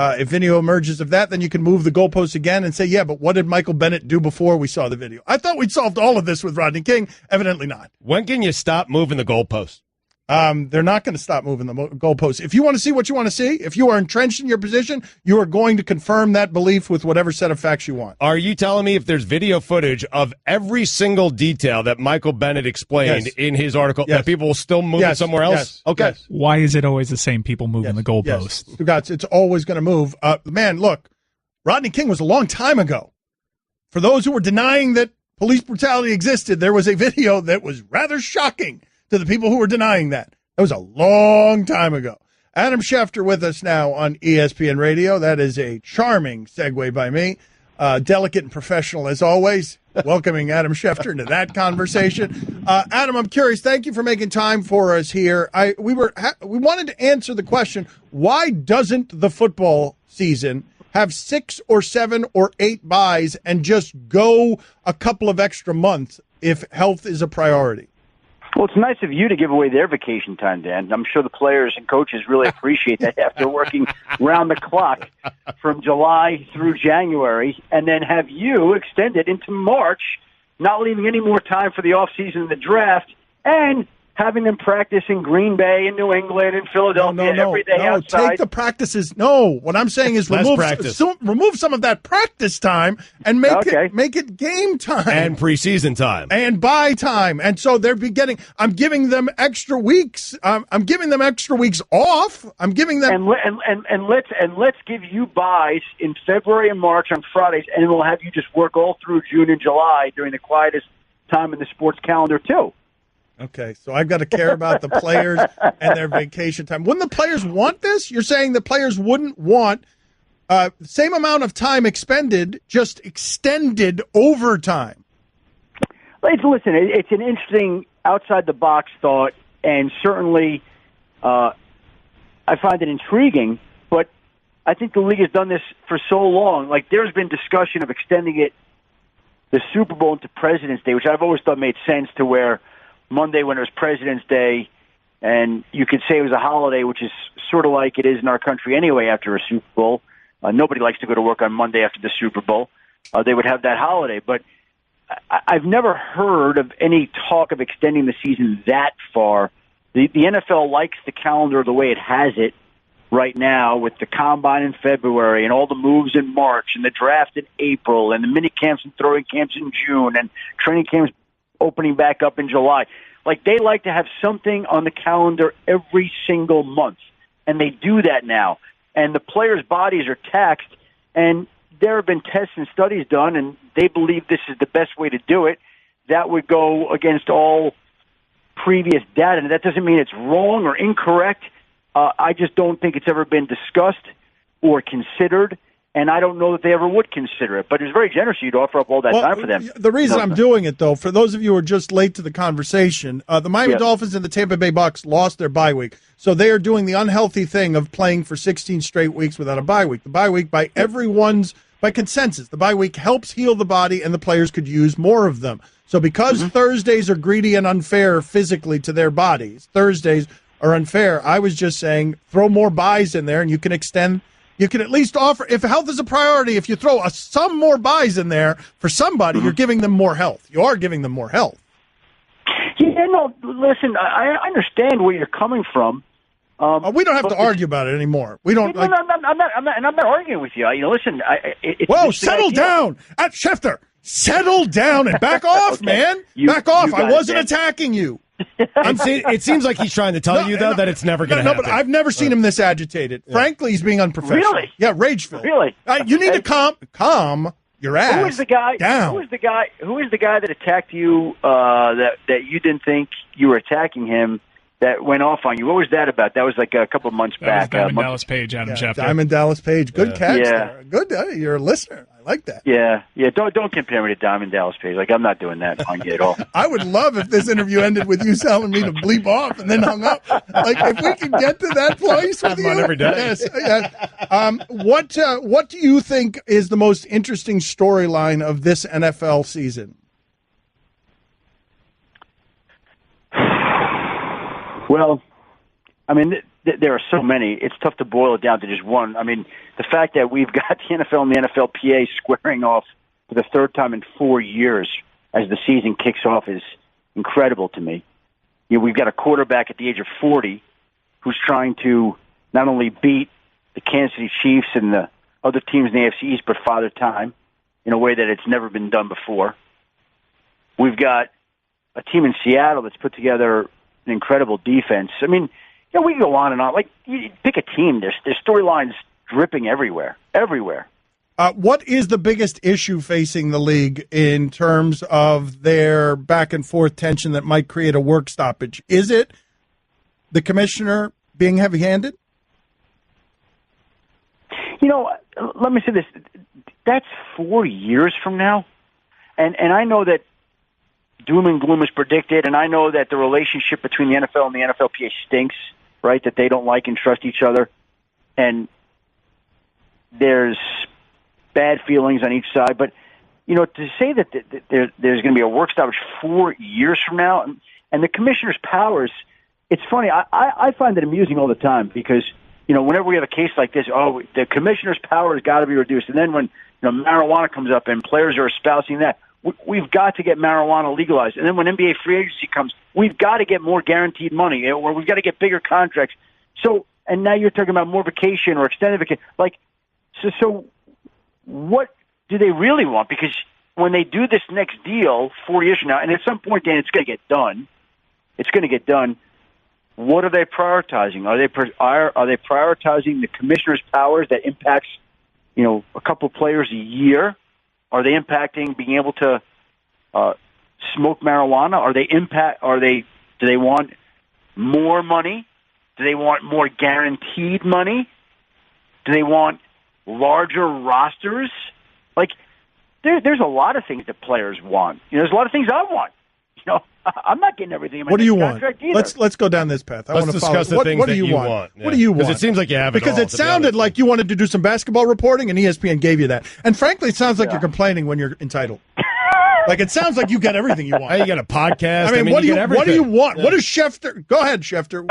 if video emerges of that, then you can move the goalposts again and say, yeah, but what did Michael Bennett do before we saw the video? I thought we'd solved all of this with Rodney King. Evidently not. When can you stop moving the goalposts? They're not going to stop moving the goalposts. If you want to see what you want to see, if you are entrenched in your position, you are going to confirm that belief with whatever set of facts you want. Are you telling me if there's video footage of every single detail that Michael Bennett explained in his article, that people will still move it somewhere else? Yes. Okay. Yes. Why is it always the same people moving the goalposts? Yes. Stugotz, it's always going to move. Man, look, Rodney King was a long time ago. For those who were denying that police brutality existed, there was a video that was rather shocking to the people who were denying that. That was a long time ago. Adam Schefter with us now on ESPN Radio. That is a charming segue by me. Delicate and professional as always. Welcoming Adam Schefter into that conversation. Adam, I'm curious. Thank you for making time for us here. We wanted to answer the question, why doesn't the football season have 6 or 7 or 8 buys and just go a couple of extra months if health is a priority? Well, it's nice of you to give away their vacation time, Dan. I'm sure the players and coaches really appreciate that after working round the clock from July through January, and then have you extend it into March, not leaving any more time for the offseason and the draft, and having them practice in Green Bay and New England and Philadelphia every day outside. Take the practices. No, what I'm saying is remove some of that practice time and make it game time and preseason time and bye time. And so I'm giving them extra weeks. I'm giving them extra weeks off. I'm giving them and let's give you buys in February and March on Fridays, and we'll have you just work all through June and July during the quietest time in the sports calendar too. Okay, so I've got to care about the players and their vacation time. Wouldn't the players want this? You're saying the players wouldn't want the same amount of time expended, just extended overtime? Listen, it's an interesting outside-the-box thought, and certainly I find it intriguing, but I think the league has done this for so long. Like, there's been discussion of extending it, the Super Bowl into President's Day, which I've always thought made sense, to where Monday, when it was President's Day, and you could say it was a holiday, which is sort of like it is in our country anyway after a Super Bowl. Nobody likes to go to work on Monday after the Super Bowl. They would have that holiday. But I've never heard of any talk of extending the season that far. The NFL likes the calendar the way it has it right now, with the Combine in February and all the moves in March and the draft in April and the mini camps and throwing camps in June and training camps opening back up in July. Like, they like to have something on the calendar every single month, and they do that now. And the players' bodies are taxed, and there have been tests and studies done, and they believe this is the best way to do it. That would go against all previous data, and that doesn't mean it's wrong or incorrect. I just don't think it's ever been discussed or considered, and I don't know that they ever would consider it. But it's very generous of you to offer up all that time for them. The reason I'm doing it, though, for those of you who are just late to the conversation, the Miami Dolphins and the Tampa Bay Bucks lost their bye week. So they are doing the unhealthy thing of playing for 16 straight weeks without a bye week. The bye week, by consensus, the bye week helps heal the body, and the players could use more of them. So because Thursdays are greedy and unfair physically to their bodies, Thursdays are unfair, I was just saying throw more buys in there, and you can extend. You can at least offer, if health is a priority, if you throw some more buys in there for somebody, you're giving them more health. You are giving them more health. Yeah, no, listen, I understand where you're coming from. We don't have to argue about it anymore. We don't. I'm not arguing with you. Listen. Whoa, settle down, Schefter. Settle down and back off, Okay. man. You- Back off. you got I it, wasn't Dan. attacking you. It seems like he's trying to tell you, though, that it's never going to No, happen. but I've never seen him this agitated. Frankly, he's being unprofessional. Really? Yeah, rage-filled. Really? You need to calm your ass Who is the guy? down. Who is the guy that attacked you? That you didn't think you were attacking him? That went off on you. What was that about? That was like a couple of months That was back. Diamond Dallas Page, Adam Schefter. Diamond Dallas Page. Good catch Yeah. there. Good. You're a listener. I like that. Yeah. Don't compare me to Diamond Dallas Page. Like, I'm not doing that on you at all. I would love if this interview ended with you telling me to bleep off and then hung up. Like, if we can get to that place with Have you. fun every day. Yes. What do you think is the most interesting storyline of this NFL season? Well, I mean, there are so many. It's tough to boil it down to just one. I mean, the fact that we've got the NFL and the NFLPA squaring off for the third time in 4 years as the season kicks off is incredible to me. You know, we've got a quarterback at the age of 40 who's trying to not only beat the Kansas City Chiefs and the other teams in the AFC East, but Father Time in a way that it's never been done before. We've got a team in Seattle that's put together an incredible defense. I mean, you know, we can go on and on. Like, you pick a team. There's storylines dripping everywhere. What is the biggest issue facing the league in terms of their back and forth tension that might create a work stoppage? Is it the commissioner being heavy-handed? You know, let me say this. That's 4 years from now. And I know that doom and gloom is predicted, and I know that the relationship between the NFL and the NFLPA stinks, right, that they don't like and trust each other. And there's bad feelings on each side. But, you know, to say that there's going to be a work stoppage 4 years from now, and the commissioner's powers, it's funny. I find it amusing all the time because, you know, whenever we have a case like this, the commissioner's power has got to be reduced. And then when, you know, marijuana comes up and players are espousing that, we've got to get marijuana legalized. And then when NBA free agency comes, we've got to get more guaranteed money, or we've got to get bigger contracts. So, and now you're talking about more vacation or extended vacation. Like, so what do they really want? Because when they do this next deal 4 years from now, and at some point, Dan, it's going to get done. It's going to get done. What are they prioritizing? Are they prioritizing the commissioner's powers that impacts, you know, a couple players a year? Are they impacting being able to smoke marijuana? Do they want more money? Do they want more guaranteed money? Do they want larger rosters? Like, there's a lot of things that players want. You know, there's a lot of things I want. You know, I'm not getting everything in my What do you want? contract either. Let's go down this path. Let's discuss the things what do that you want? want. Yeah. What do you want? Because it seems like you have it Because all, it to be sounded honest. like you wanted to do some basketball reporting, and ESPN gave you that. And frankly, it sounds like you're complaining when you're entitled. Like, it sounds like you get everything you want. Hey, you got a podcast. I mean, what do you want? Yeah. What does Schefter? Go ahead, Schefter.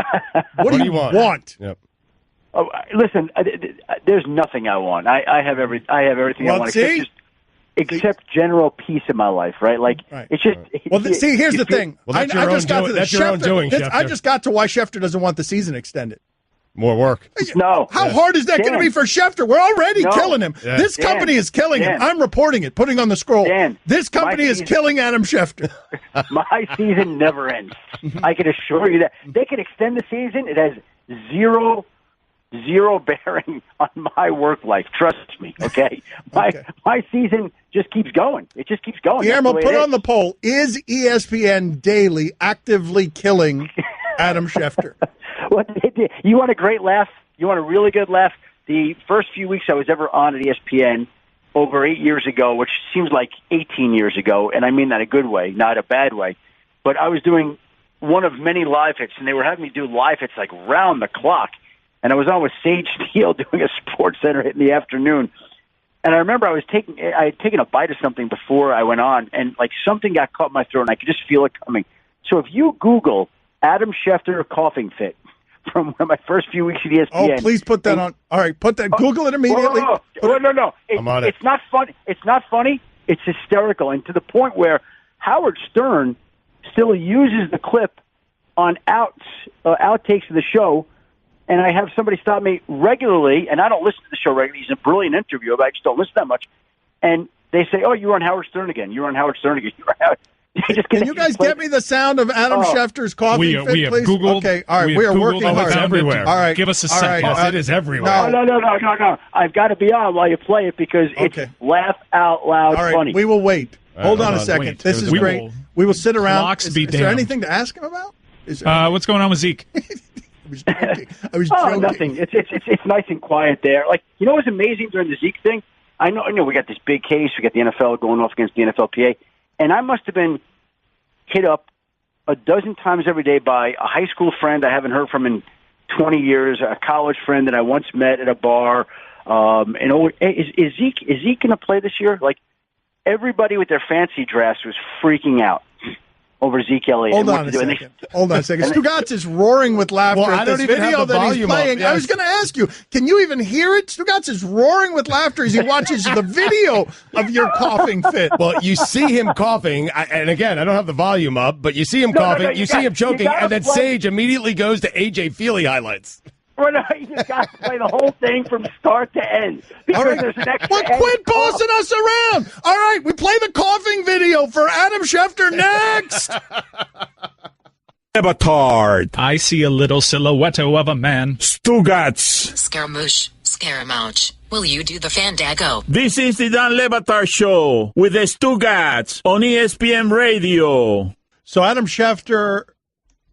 What do you want? Yep. Oh, listen, there's nothing I want. I have everything I Well, want see? except general peace in my life, right? Like, it's just. Well, see, here's the thing. Well, that's I your just own got to that's this. your own doing, I Schefter. just got to why Schefter doesn't want the season extended. More work. No. How hard is that going to be for Schefter? We're already killing him. Yeah. This company is killing him. I'm reporting it, putting on the scroll. This company is killing Adam Schefter. My season never ends. I can assure you that. They can extend the season. It has zero bearing on my work life. Trust me, okay? My season just keeps going. It just keeps going. Guillermo, That's the way put it on the poll. Is ESPN Daily actively killing Adam Schefter? You want a great laugh? You want a really good laugh? The first few weeks I was ever on at ESPN over 8 years ago, which seems like 18 years ago, and I mean that a good way, not a bad way. But I was doing one of many live hits, and they were having me do live hits like round the clock. And I was on with Sage Steele doing a Sports Center hit in the afternoon. And I remember I had taken a bite of something before I went on, and like something got caught in my throat, and I could just feel it coming. So if you Google Adam Schefter coughing fit from one of my first few weeks at ESPN. Oh, please put that on. All right, put that. Google it immediately. No. It's not funny. It's not funny. It's hysterical, and to the point where Howard Stern still uses the clip on outtakes of the show. And I have somebody stop me regularly, and I don't listen to the show regularly. He's a brilliant interviewer, but I just don't listen that much. And they say, "Oh, you were on Howard Stern again. You were on Howard Stern again." Can you guys get me the sound of Adam Schefter's coughing fit, we have please? Googled. Okay, all right, we are Googled, working hard. It's everywhere. All right, give us a second. Yes, it is everywhere. No. I've got to be on while you play it because it's laugh out loud all right, funny. We will wait. Hold on a Wait. second. This is great. We will sit around. Is there anything to ask him about? What's going on with Zeke? I was joking. Nothing. It's nice and quiet there. Like, you know what's amazing during the Zeke thing? I know we got this big case. We got the NFL going off against the NFLPA, and I must have been hit up a dozen times every day by a high school friend I haven't heard from in 20 years, a college friend that I once met at a bar. Is Zeke going to play this year? Like, everybody with their fancy drafts was freaking out over Zeke Elliott. Hold on a second. Stugotz is roaring with laughter at this video that he's playing. I was going to ask you, can you even hear it? Stugotz is roaring with laughter as he watches the video of your coughing fit. Well, you see him coughing, and again, I don't have the volume up, but you see him coughing, you see him choking, and then Sage immediately goes to A.J. Feely highlights. Well, no, you just got to play the whole thing from start to end. Because there's an extra quit bossing us around. All right, we play the coughing video for Adam Schefter next. Batard. I see a little silhouette of a man. Stugotz. Scaramouche, Scaramouche. Will you do the Fandango? This is the Dan Le Batard Show with the Stugotz on ESPN Radio. So Adam Schefter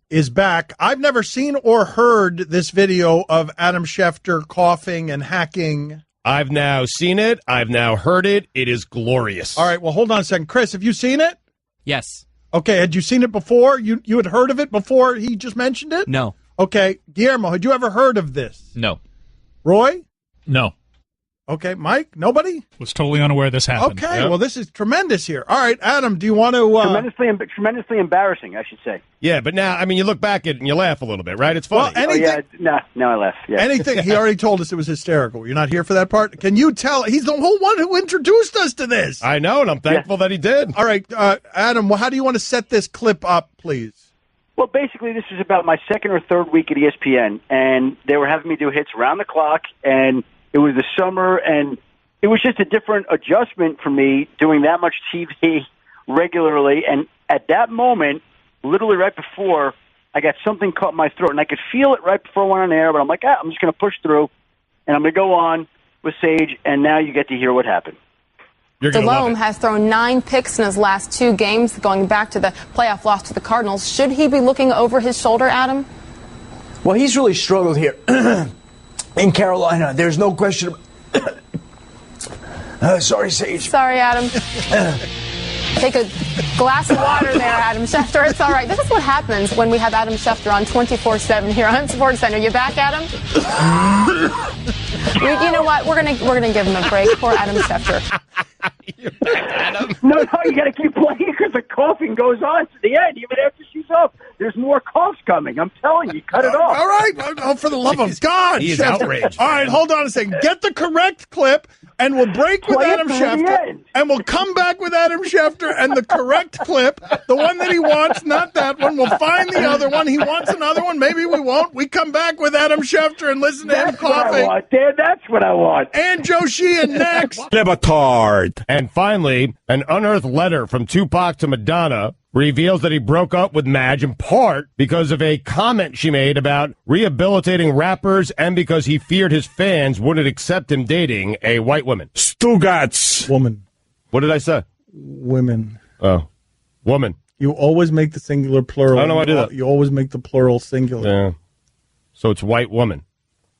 is back. I've never seen or heard this video of Adam Schefter coughing and hacking. I've now seen it. I've now heard it. It is glorious. All right, well, hold on a second. Chris, have you seen it? Yes. Okay, had you seen it before? You had heard of it before he just mentioned it? No. Okay, Guillermo, had you ever heard of this? No. Roy? No. Okay, Mike? Nobody? Was totally unaware this happened. Okay, well, this is tremendous here. All right, Adam, do you want to... Tremendously embarrassing, I should say. Yeah, but now, I mean, you look back at it and you laugh a little bit, right? It's funny. Well, anything... No, I laugh. Yeah. Anything, he already told us it was hysterical. You're not here for that part? Can you tell? He's the whole one who introduced us to this. I know, and I'm thankful that he did. All right, Adam, how do you want to set this clip up, please? Well, basically, this is about my second or third week at ESPN, and they were having me do hits around the clock, and it was the summer, and it was just a different adjustment for me doing that much TV regularly. And at that moment, literally right before, I got something caught in my throat, and I could feel it right before I went on air, but I'm like, I'm just going to push through, and I'm going to go on with Sage, and now you get to hear what happened. Delhomme has thrown 9 picks in his last 2 games, going back to the playoff loss to the Cardinals. Should he be looking over his shoulder, Adam? Well, he's really struggled here in Carolina. There's no question about sorry, Sage. Sorry, Adam. Take a glass of water there, Adam Schefter. It's all right. This is what happens when we have Adam Schefter on 24/7 here on SportsCenter. You back, Adam? You know what? We're gonna give him a break. Poor Adam Schefter. No, you got to keep playing because the coughing goes on to the end, even after she's off. There's more coughs coming. I'm telling you, cut it off. All right, for the love of God, he is Schefter. outraged. All right, hold on a second. Get the correct clip, and we'll break with Adam Schefter, and we'll come back with Adam Schefter and the correct clip, the one that he wants, not that one. We'll find the other one. He wants another one. Maybe we won't. We come back with Adam Schefter and listen to him coughing. That's what I want. And Joe Sheehan next. Le Batard. And finally, an unearthed letter from Tupac to Madonna reveals that he broke up with Madge in part because of a comment she made about rehabilitating rappers and because he feared his fans wouldn't accept him dating a white woman. Stugotz. Woman. What did I say? Women. Oh, woman. You always make the singular plural. I don't know why I do that. You always make the plural singular. Yeah. So it's white woman.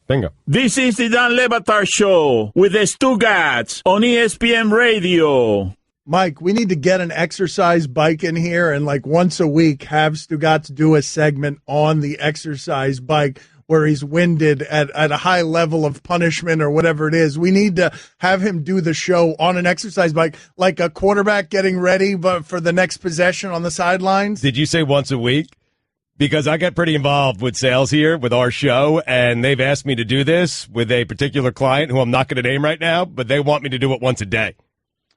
Bingo. This is the Dan Le Batard Show with the Stugotz on ESPN Radio. Mike, we need to get an exercise bike in here and like once a week have Stugotz do a segment on the exercise bike where he's winded at a high level of punishment or whatever it is. We need to have him do the show on an exercise bike like a quarterback getting ready but for the next possession on the sidelines. Did you say once a week? Because I get pretty involved with sales here with our show, and they've asked me to do this with a particular client who I'm not going to name right now, but they want me to do it once a day.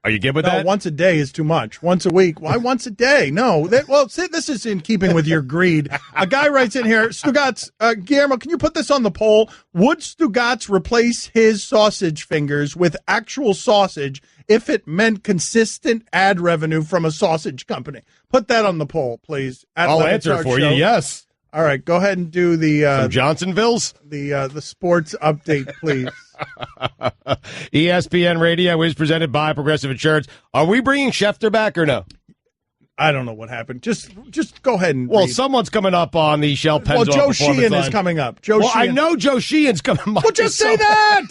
Are you good with that? Once a day is too much. Once a week. Why once a day? No. This is in keeping with your greed. A guy writes in here, Stugotz, Guillermo, can you put this on the poll? Would Stugotz replace his sausage fingers with actual sausage if it meant consistent ad revenue from a sausage company. Put that on the poll, please. I'll answer it for you, yes. All right, go ahead and do the some Johnsonvilles. The sports update, please. ESPN Radio is presented by Progressive Insurance. Are we bringing Schefter back or no? I don't know what happened. Just go ahead and Well, read. someone's coming up on the Shell Pennzoil Joe Sheehan line. is coming up. I know Joe Sheehan's coming up. Well, just say that.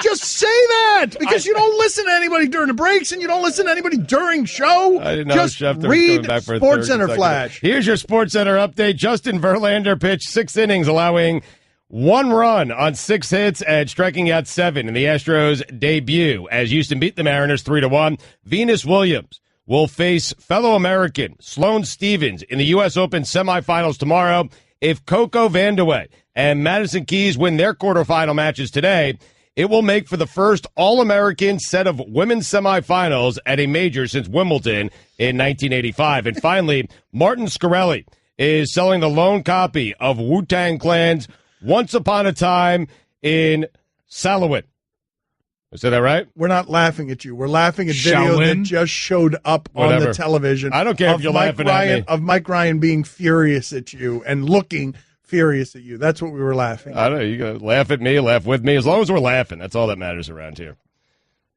Just say that. Because you don't listen to anybody during the breaks and you don't listen to anybody during show. I didn't know just Schefter was read coming back for a Sports third Center consecutive. Flash. Here's your Sports Center update. Justin Verlander pitched 6 innings, allowing 1 run on 6 hits and striking out 7 in the Astros' debut as Houston beat the Mariners 3-1. Venus Williams will face fellow American Sloane Stephens in the U.S. Open semifinals tomorrow. If Coco Vandeweghe and Madison Keys win their quarterfinal matches today, it will make for the first All-American set of women's semifinals at a major since Wimbledon in 1985. And finally, Martin Scarelli is selling the lone copy of Wu-Tang Clan's Once Upon a Time in Salawan. Is that right? We're not laughing at you. We're laughing at video that just showed up on the television. I don't care if you're laughing at me. Of Mike Ryan being furious at you and looking furious at you. That's what we were laughing at. I don't know. You can laugh at me, laugh with me. As long as we're laughing, that's all that matters around here.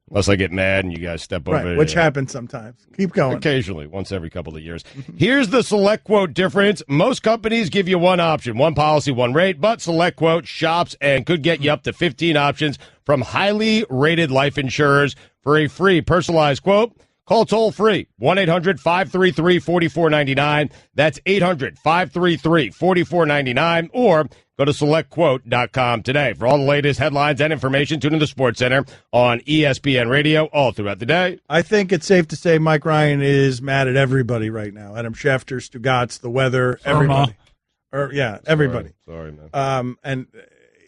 Unless I get mad and you guys step over Right, it. which happens sometimes. Keep going. Occasionally, once every couple of years. Here's the Select Quote difference. Most companies give you one option, one policy, one rate, but Select Quote shops and could get you up to 15 options from highly rated life insurers for a free personalized quote. Call toll-free, 1-800-533-4499. That's 800-533-4499. Or go to selectquote.com today. For all the latest headlines and information, tune in the Sports Center on ESPN Radio all throughout the day. I think it's safe to say Mike Ryan is mad at everybody right now. Adam Schefter, Stugotz, the weather, everybody. Everybody. Sorry, man. And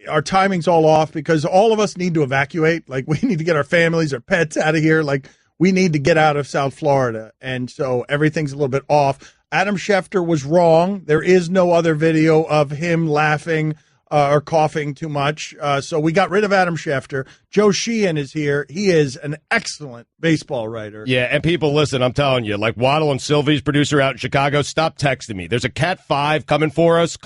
our timing's all off because all of us need to evacuate. Like, we need to get our families, our pets out of here. Like, we need to get out of South Florida. And so everything's a little bit off. Adam Schefter was wrong. There is no other video of him laughing or coughing too much. So we got rid of Adam Schefter. Joe Sheehan is here. He is an excellent baseball writer. Yeah, and people, listen, I'm telling you, like Waddle and Sylvie's producer out in Chicago, stop texting me. There's a Cat 5 coming for us,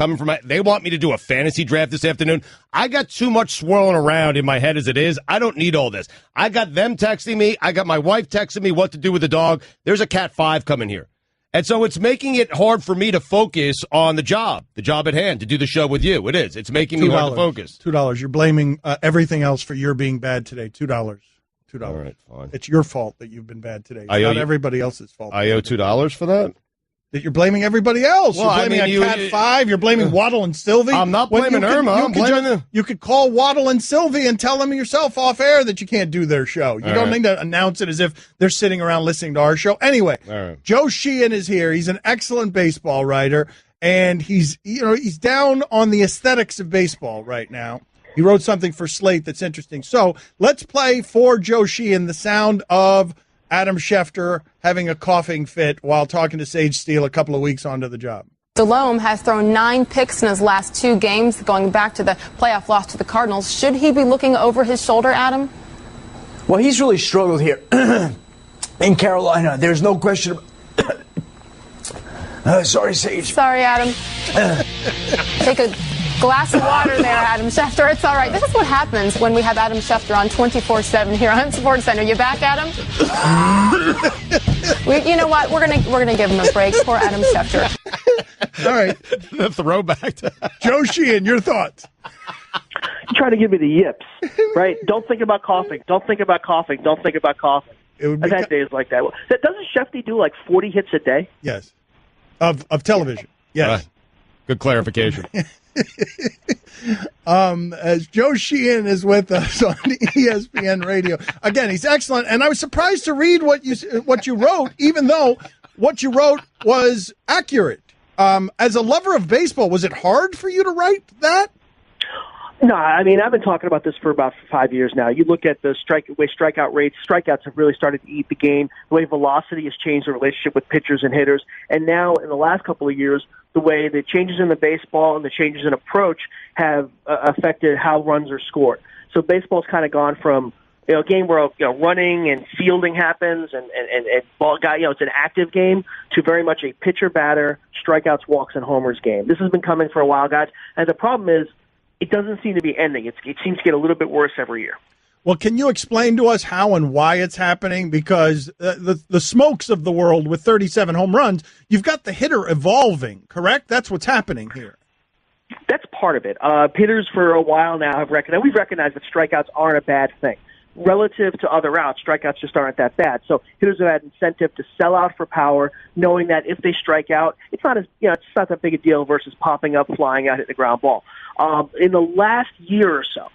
they want me to do a fantasy draft this afternoon. I got too much swirling around in my head as it is. I don't need all this. I got them texting me. I got my wife texting me what to do with the dog. There's a Cat 5 coming here. And so it's making it hard for me to focus on the job at hand, to do the show with you. It is. It's making me hard to focus. $2. You're blaming everything else for your being bad today. $2. All right, fine. It's your fault that you've been bad today. It's not everybody else's fault. I owe $2 for that? That you're blaming everybody else. Well, you're blaming Cat 5. You're blaming Waddle and Sylvie. I'm not blaming Irma. I'm blaming them. You could call Waddle and Sylvie and tell them yourself off air that you can't do their show. You don't need to announce it as if they're sitting around listening to our show. Anyway, Joe Sheehan is here. He's an excellent baseball writer, and he's down on the aesthetics of baseball right now. He wrote something for Slate that's interesting. So let's play for Joe Sheehan the sound of Adam Schefter having a coughing fit while talking to Sage Steele a couple of weeks onto the job. Delhomme has thrown 9 picks in his last 2 games, going back to the playoff loss to the Cardinals. Should he be looking over his shoulder, Adam? Well, he's really struggled here in Carolina. There's no question sorry, Sage. Sorry, Adam. Take a glass of water there, Adam Schefter. It's all right. This is what happens when we have Adam Schefter on 24/7 here on Sports Center. You back, Adam? You know what? We're gonna give him a break. Poor Adam Schefter. All right. The throwback to Joe Sheehan, your thoughts? You try to give me the yips, right? Don't think about coughing. Don't think about coughing. Don't think about coughing. I've had days like that. Doesn't Shefty do like 40 hits a day? Yes. Of television. Yes. Good clarification. As Joe Sheehan is with us on ESPN Radio. Again, he's excellent, and I was surprised to read what you wrote, even though what you wrote was accurate. As a lover of baseball, was it hard for you to write that? No, I mean, I've been talking about this for about 5 years now. You look at the way strikeout rates, strikeouts have really started to eat the game. The way velocity has changed the relationship with pitchers and hitters. And now, in the last couple of years, the way the changes in the baseball and the changes in approach have affected how runs are scored. So baseball's kind of gone from a game where running and fielding happens and ball guy, it's an active game, to very much a pitcher batter, strikeouts, walks, and homers game. This has been coming for a while, guys, and the problem is it doesn't seem to be ending. It seems to get a little bit worse every year. Well, can you explain to us how and why it's happening? Because the Smokes of the world with 37 home runs, you've got the hitter evolving, correct? That's what's happening here. That's part of it. Hitters for a while now have recognized, we've recognized that strikeouts aren't a bad thing. Relative to other routes, strikeouts just aren't that bad. So hitters have had incentive to sell out for power, knowing that if they strike out, it's not it's not that big a deal versus popping up, flying out, hitting the ground ball. In the last year or so,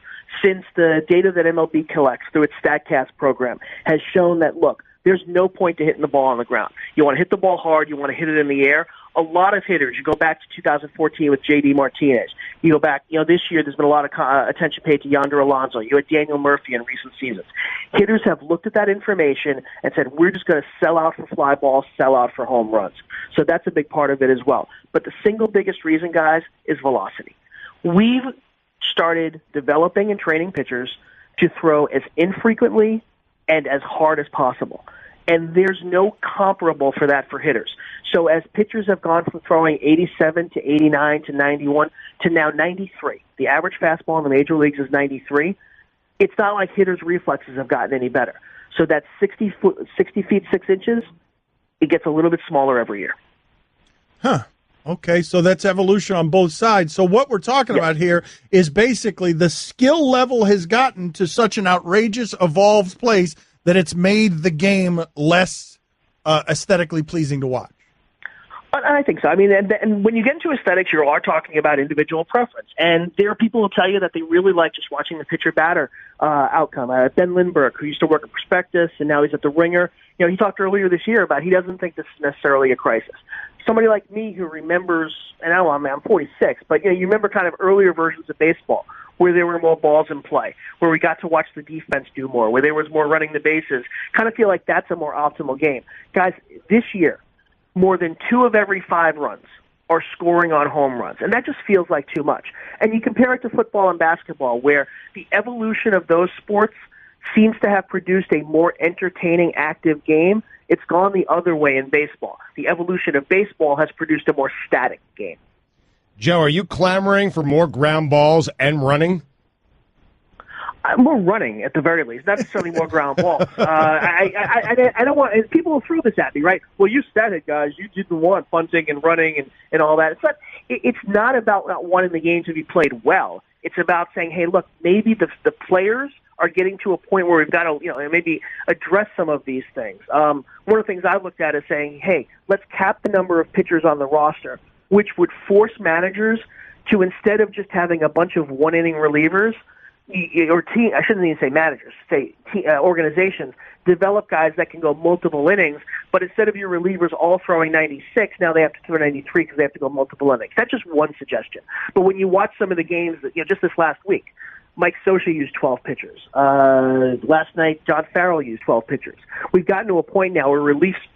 since the data that MLB collects through its StatCast program has shown that, look, there's no point to hitting the ball on the ground. You want to hit the ball hard. You want to hit it in the air. A lot of hitters, you go back to 2014 with J.D. Martinez. You go back, this year there's been a lot of attention paid to Yonder Alonso. You had Daniel Murphy in recent seasons. Hitters have looked at that information and said, we're just going to sell out for fly balls, sell out for home runs. So that's a big part of it as well. But the single biggest reason, guys, is velocity. We've started developing and training pitchers to throw as infrequently and as hard as possible. And there's no comparable for that for hitters. So as pitchers have gone from throwing 87 to 89 to 91 to now 93, the average fastball in the major leagues is 93, it's not like hitters' reflexes have gotten any better. So that 60 feet 6 inches, it gets a little bit smaller every year. Huh. Okay, so that's evolution on both sides. So what we're talking about here is basically the skill level has gotten to such an outrageous, evolved place that it's made the game less aesthetically pleasing to watch. I think so. I mean, and when you get into aesthetics, you are talking about individual preference. And there are people who tell you that they really like just watching the pitcher-batter outcome. Ben Lindbergh, who used to work at Prospectus, and now he's at The Ringer, he talked earlier this year about he doesn't think this is necessarily a crisis. Somebody like me who remembers, and I'm 46, but you remember kind of earlier versions of baseball where there were more balls in play, where we got to watch the defense do more, where there was more running the bases. Kind of feel like that's a more optimal game. Guys, this year, more than 2 of every 5 runs are scoring on home runs, and that just feels like too much. And you compare it to football and basketball, where the evolution of those sports seems to have produced a more entertaining, active game. It's gone the other way in baseball. The evolution of baseball has produced a more static game. Joe, are you clamoring for more ground balls and running? More running, at the very least, not necessarily more ground balls. I don't want, and people will throw this at me, right? Well, you said it, guys. You didn't want punting and running and all that. It's not about not wanting the game to be played well. It's about saying, hey, look, maybe the players are getting to a point where we've got to, maybe address some of these things. One of the things I looked at is saying, hey, let's cap the number of pitchers on the roster, which would force managers to, instead of just having a bunch of one-inning relievers, or team, I shouldn't even say managers, say organizations, develop guys that can go multiple innings, but instead of your relievers all throwing 96, now they have to throw 93 because they have to go multiple innings. That's just one suggestion. But when you watch some of the games, just this last week, Mike Scioscia used 12 pitchers. Last night, John Farrell used 12 pitchers. We've gotten to a point now where relievers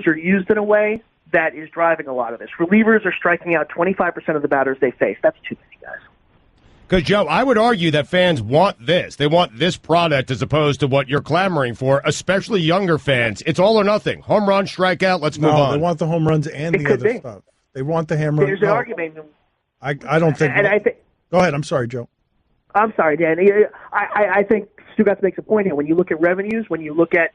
are used in a way that is driving a lot of this. Relievers are striking out 25% of the batters they face. That's too many, guys. Because, Joe, I would argue that fans want this. They want this product as opposed to what you're clamoring for, especially younger fans. It's all or nothing. Home run, strikeout, let's move on. They want the home runs and the other stuff. They want the hammer. There's an argument. I don't think. And I think. Go ahead. I'm sorry, Joe. I'm sorry, Dan. I think Stugotz makes a point here. When you look at revenues, when you look at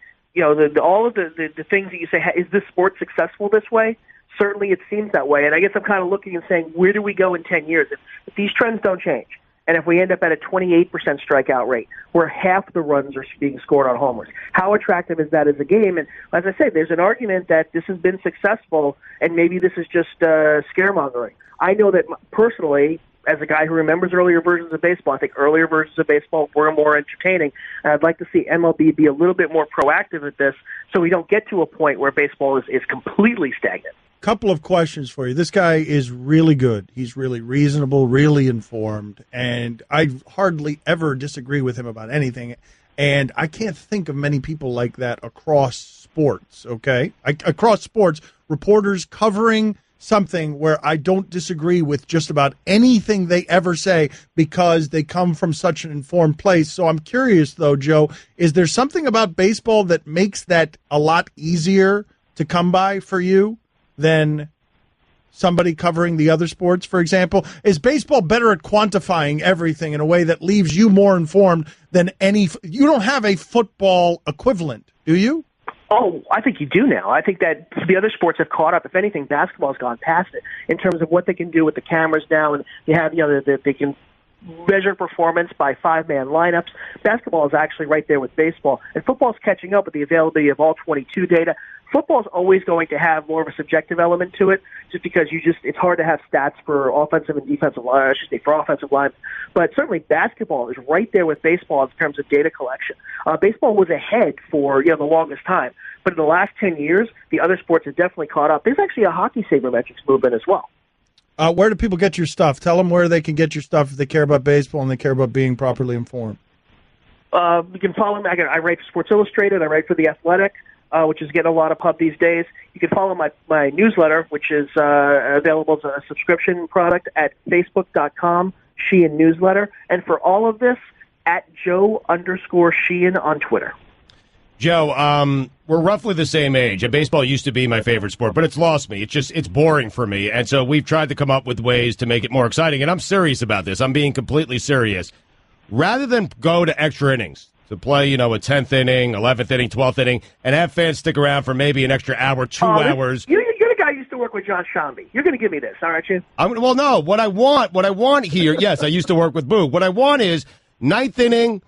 all of the things that you say, is this sport successful this way? Certainly it seems that way. And I guess I'm kind of looking and saying, where do we go in 10 years? If these trends don't change, and if we end up at a 28% strikeout rate, where half the runs are being scored on homers, how attractive is that as a game? And as I say, there's an argument that this has been successful, and maybe this is just scaremongering. I know that personally, as a guy who remembers earlier versions of baseball, I think earlier versions of baseball were more entertaining. And I'd like to see MLB be a little bit more proactive at this so we don't get to a point where baseball is completely stagnant. Couple of questions for you. This guy is really good. He's really reasonable, really informed, and I hardly ever disagree with him about anything. And I can't think of many people like that across sports, okay? Across sports, reporters covering something where I don't disagree with just about anything they ever say because they come from such an informed place. So I'm curious, though, Joe, is there something about baseball that makes that a lot easier to come by for you than somebody covering the other sports, for example? Is baseball better at quantifying everything in a way that leaves you more informed than any? You don't have a football equivalent, do you? Oh, I think you do now. I think that the other sports have caught up. If anything, basketball's gone past it in terms of what they can do with the cameras now, and they have that they can measure performance by 5-man lineups. Basketball is actually right there with baseball, and football's catching up with the availability of all 22 data. Football's always going to have more of a subjective element to it, just because it's hard to have stats for offensive and defensive line, I should say for offensive line. But certainly basketball is right there with baseball in terms of data collection. Baseball was ahead for the longest time, but in the last 10 years, the other sports have definitely caught up. There's actually a hockey sabermetrics movement as well. Where do people get your stuff? Tell them where they can get your stuff if they care about baseball and they care about being properly informed. You can follow me. I write for Sports Illustrated. I write for The Athletic, which is getting a lot of pub these days. You can follow my newsletter, which is available as a subscription product at facebook.com, Sheehan Newsletter. And for all of this, at Joe_Sheehan on Twitter. Joe, we're roughly the same age. Baseball used to be my favorite sport, but it's lost me. It's boring for me. And so we've tried to come up with ways to make it more exciting. And I'm serious about this. I'm being completely serious. Rather than go to extra innings, to play, a 10th inning, 11th inning, 12th inning, and have fans stick around for maybe an extra hour, 2 hours. You're the guy who used to work with John Shambi. You're going to give me this, aren't you? Well, no. What I want here, yes, I used to work with Boo. What I want is 9th inning,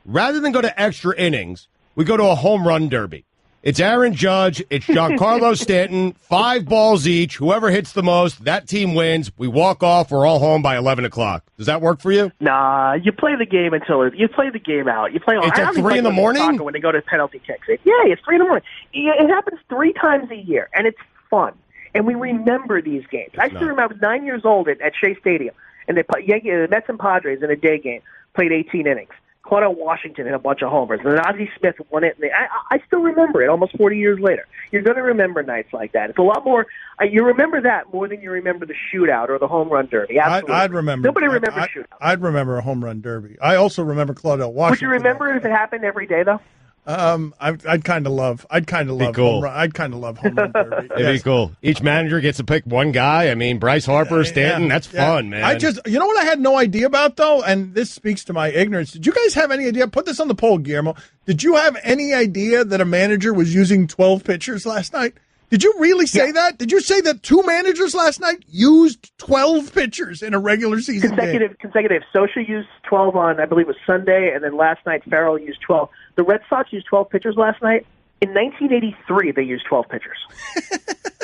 rather than go to extra innings, we go to a home run derby. It's Aaron Judge. It's Giancarlo Stanton. 5 balls each. Whoever hits the most, that team wins. We walk off. We're all home by 11 o'clock. Does that work for you? Nah, you play the game you play the game out. You play. It's at 3 in the morning when they go to penalty kicks. It's 3 in the morning. It happens 3 times a year, and it's fun. And we remember these games. I still remember I was 9 years old at Shea Stadium, and they played the Mets and Padres in a day game. Played 18 innings. Claudio Washington hit a bunch of homers, and then Ozzie Smith won it. And I still remember it almost 40 years later. You're going to remember nights like that. It's a lot more. You remember that more than you remember the shootout or the home run derby. Absolutely. I'd remember. Nobody remembers shootout. I'd remember a home run derby. I also remember Claudio Washington. Would you remember it if it happened every day, though? I'd kind of love cool. I'd kind of love home run derby. It'd be cool. Each manager gets to pick one guy. I mean, Bryce Harper, Stanton. That's fun, man. You know what I had no idea about though, and this speaks to my ignorance. Did you guys have any idea? Put this on the poll, Guillermo. Did you have any idea that a manager was using 12 pitchers last night? Did you really say that? Did you say that 2 managers last night used 12 pitchers in a regular season game? Consecutive. Socha used 12 on, I believe it was Sunday, and then last night Farrell used 12. The Red Sox used 12 pitchers last night. In 1983, they used 12 pitchers.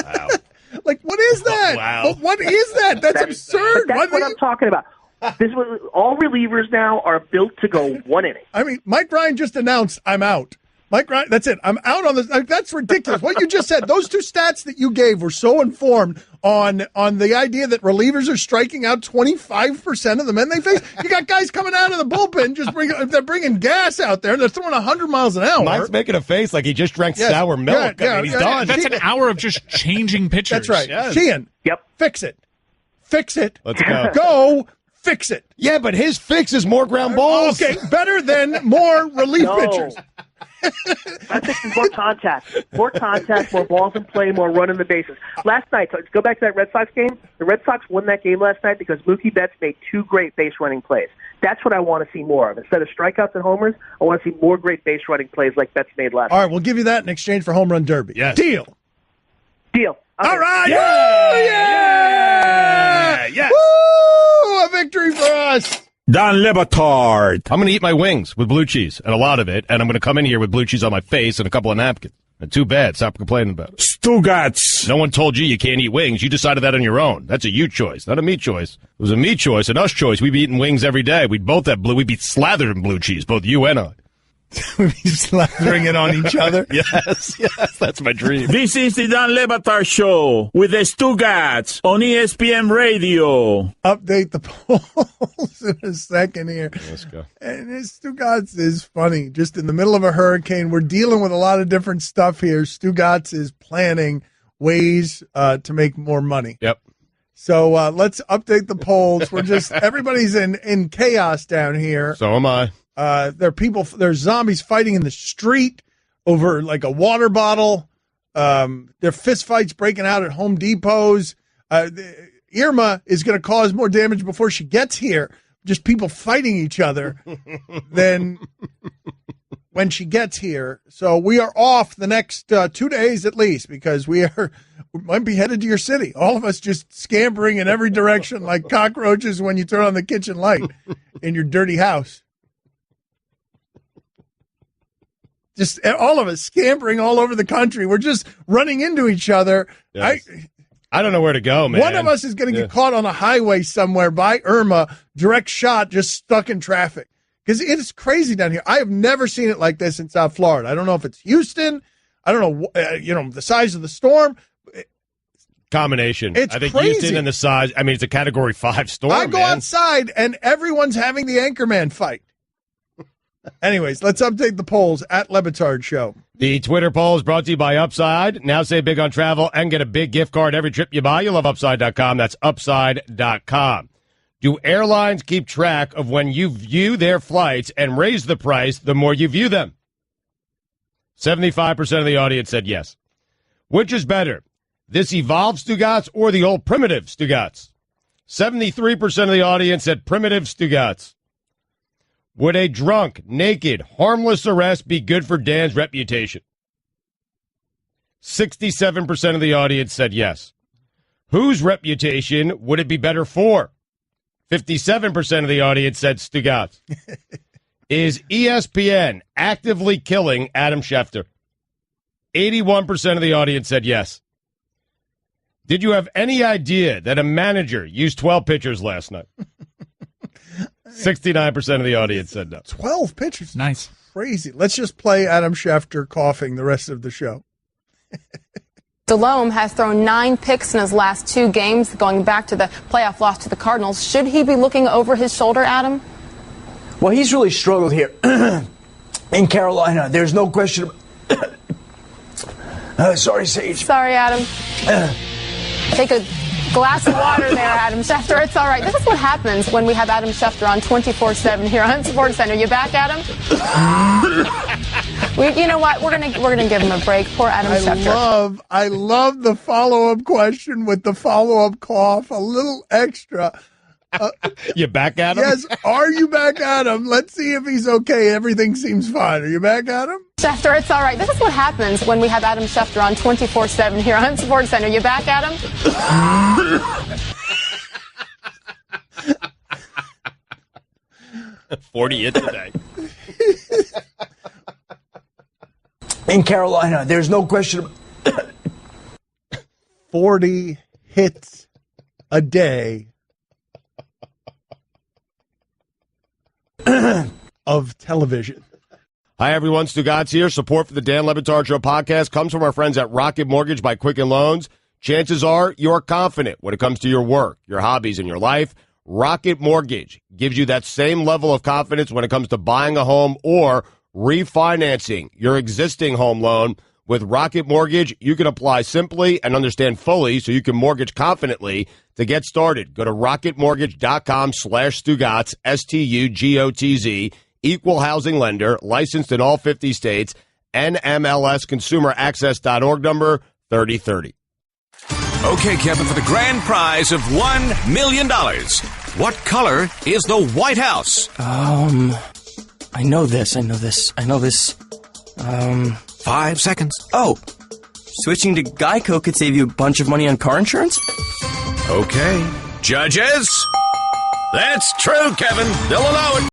Wow. Like, what is that? Wow. What is that? That's absurd. That's what I'm talking about. All relievers now are built to go 1 inning. I mean, Mike Ryan just announced, I'm out. Mike Ryan, that's it. I'm out on this. That's ridiculous. What you just said, those 2 stats that you gave were so informed on the idea that relievers are striking out 25% of the men they face. You got guys coming out of the bullpen, they're bringing gas out there, and they're throwing 100 miles an hour. Mike's making a face like he just drank sour milk. I mean, he's done. That's an hour of just changing pitchers. That's right. Yes. Sheehan, fix it. Let's go. Go fix it. Yeah, but his fix is more ground balls. Okay, better than more relief pitchers. I think there's more contact, more balls in play, more running the bases. Last night, let's go back to that Red Sox game. The Red Sox won that game last night because Mookie Betts made 2 great base running plays. That's what I want to see more of. Instead of strikeouts and homers, I want to see more great base running plays like Betts made last night. All right, we'll give you that in exchange for home run derby. Yes. Deal. Okay. All right. Yeah. Yes. Woo! A victory for us. Dan Le Batard. I'm going to eat my wings with blue cheese, and a lot of it, and I'm going to come in here with blue cheese on my face and a couple of napkins. And too bad. Stop complaining about it. Stugotz. No one told you can't eat wings. You decided that on your own. That's a you choice, not a me choice. It was a me choice, an us choice. We'd be eating wings every day. We'd both have blue. We'd be slathered in blue cheese, both you and I. We'd be slathering it on each other. Yes, that's my dream. This is the Dan Le Batard Show with the Stugotz on ESPN Radio. Update the polls in a second here. Let's go. And Stugotz is funny. Just in the middle of a hurricane, we're dealing with a lot of different stuff here. Stugotz is planning ways to make more money. Yep. So let's update the polls. We're just everybody's in chaos down here. So am I. There's zombies fighting in the street over like a water bottle. There are fist fights breaking out at Home Depots. Irma is going to cause more damage before she gets here. Just people fighting each other than when she gets here. So we are off the next 2 days at least because we might be headed to your city. All of us just scampering in every direction like cockroaches when you turn on the kitchen light in your dirty house. Just all of us scampering all over the country. We're just running into each other. Yes. I don't know where to go, man. One of us is going to get caught on a highway somewhere by Irma, direct shot, just stuck in traffic. Because it is crazy down here. I have never seen it like this in South Florida. I don't know if it's Houston. I don't know, the size of the storm. Combination. It's I think crazy. Houston and the size. I mean, it's a Category 5 storm, I go outside, and everyone's having the Anchorman fight. Anyways, let's update the polls at Le Batard Show. The Twitter poll is brought to you by Upside. Now save big on travel and get a big gift card every trip you buy. You love Upside.com. That's Upside.com. Do airlines keep track of when you view their flights and raise the price the more you view them? 75% of the audience said yes. Which is better, this evolved Stugotz or the old primitive Stugotz? 73% of the audience said primitive Stugotz. Would a drunk, naked, harmless arrest be good for Dan's reputation? 67% of the audience said yes. Whose reputation would it be better for? 57% of the audience said Stugotz. Is ESPN actively killing Adam Schefter? 81% of the audience said yes. Did you have any idea that a manager used 12 pitchers last night? 69% of the audience said no. 12 pitchers. Nice. Crazy. Let's just play Adam Schefter coughing the rest of the show. Delhomme has thrown 9 picks in his last 2 games, going back to the playoff loss to the Cardinals. Should he be looking over his shoulder, Adam? Well, he's really struggled here in Carolina. There's no question. Sorry, Sage. Sorry, Adam. Take a glass of water there, Adam Schefter. It's all right. This is what happens when we have Adam Schefter on 24/7 here on SportsCenter. You back, Adam? You know what? We're gonna give him a break. Poor Adam Schefter. I love the follow-up question with the follow-up cough. A little extra. You back, Adam? Yes. Are you back, Adam? Let's see if he's okay. Everything seems fine. Are you back, Adam? Schefter, it's all right. This is what happens when we have Adam Schefter on 24/7 here on SportsCenter. You back, Adam? 40 hits a day. In Carolina, there's no question. 40 hits a day of television. Hi, everyone. Stugotz here. Support for the Dan Le Batard Show podcast comes from our friends at Rocket Mortgage by Quicken Loans. Chances are you're confident when it comes to your work, your hobbies, and your life. Rocket Mortgage gives you that same level of confidence when it comes to buying a home or refinancing your existing home loan. With Rocket Mortgage, you can apply simply and understand fully so you can mortgage confidently. To get started, go to rocketmortgage.com/Stugotz, STUGOTZ, equal housing lender, licensed in all 50 states, NMLSconsumeraccess.org number 3030. Okay, Kevin, for the grand prize of $1 million, what color is the White House? I know this. 5 seconds. Oh, switching to Geico could save you a bunch of money on car insurance? Okay. Judges? That's true, Kevin. They'll allow it.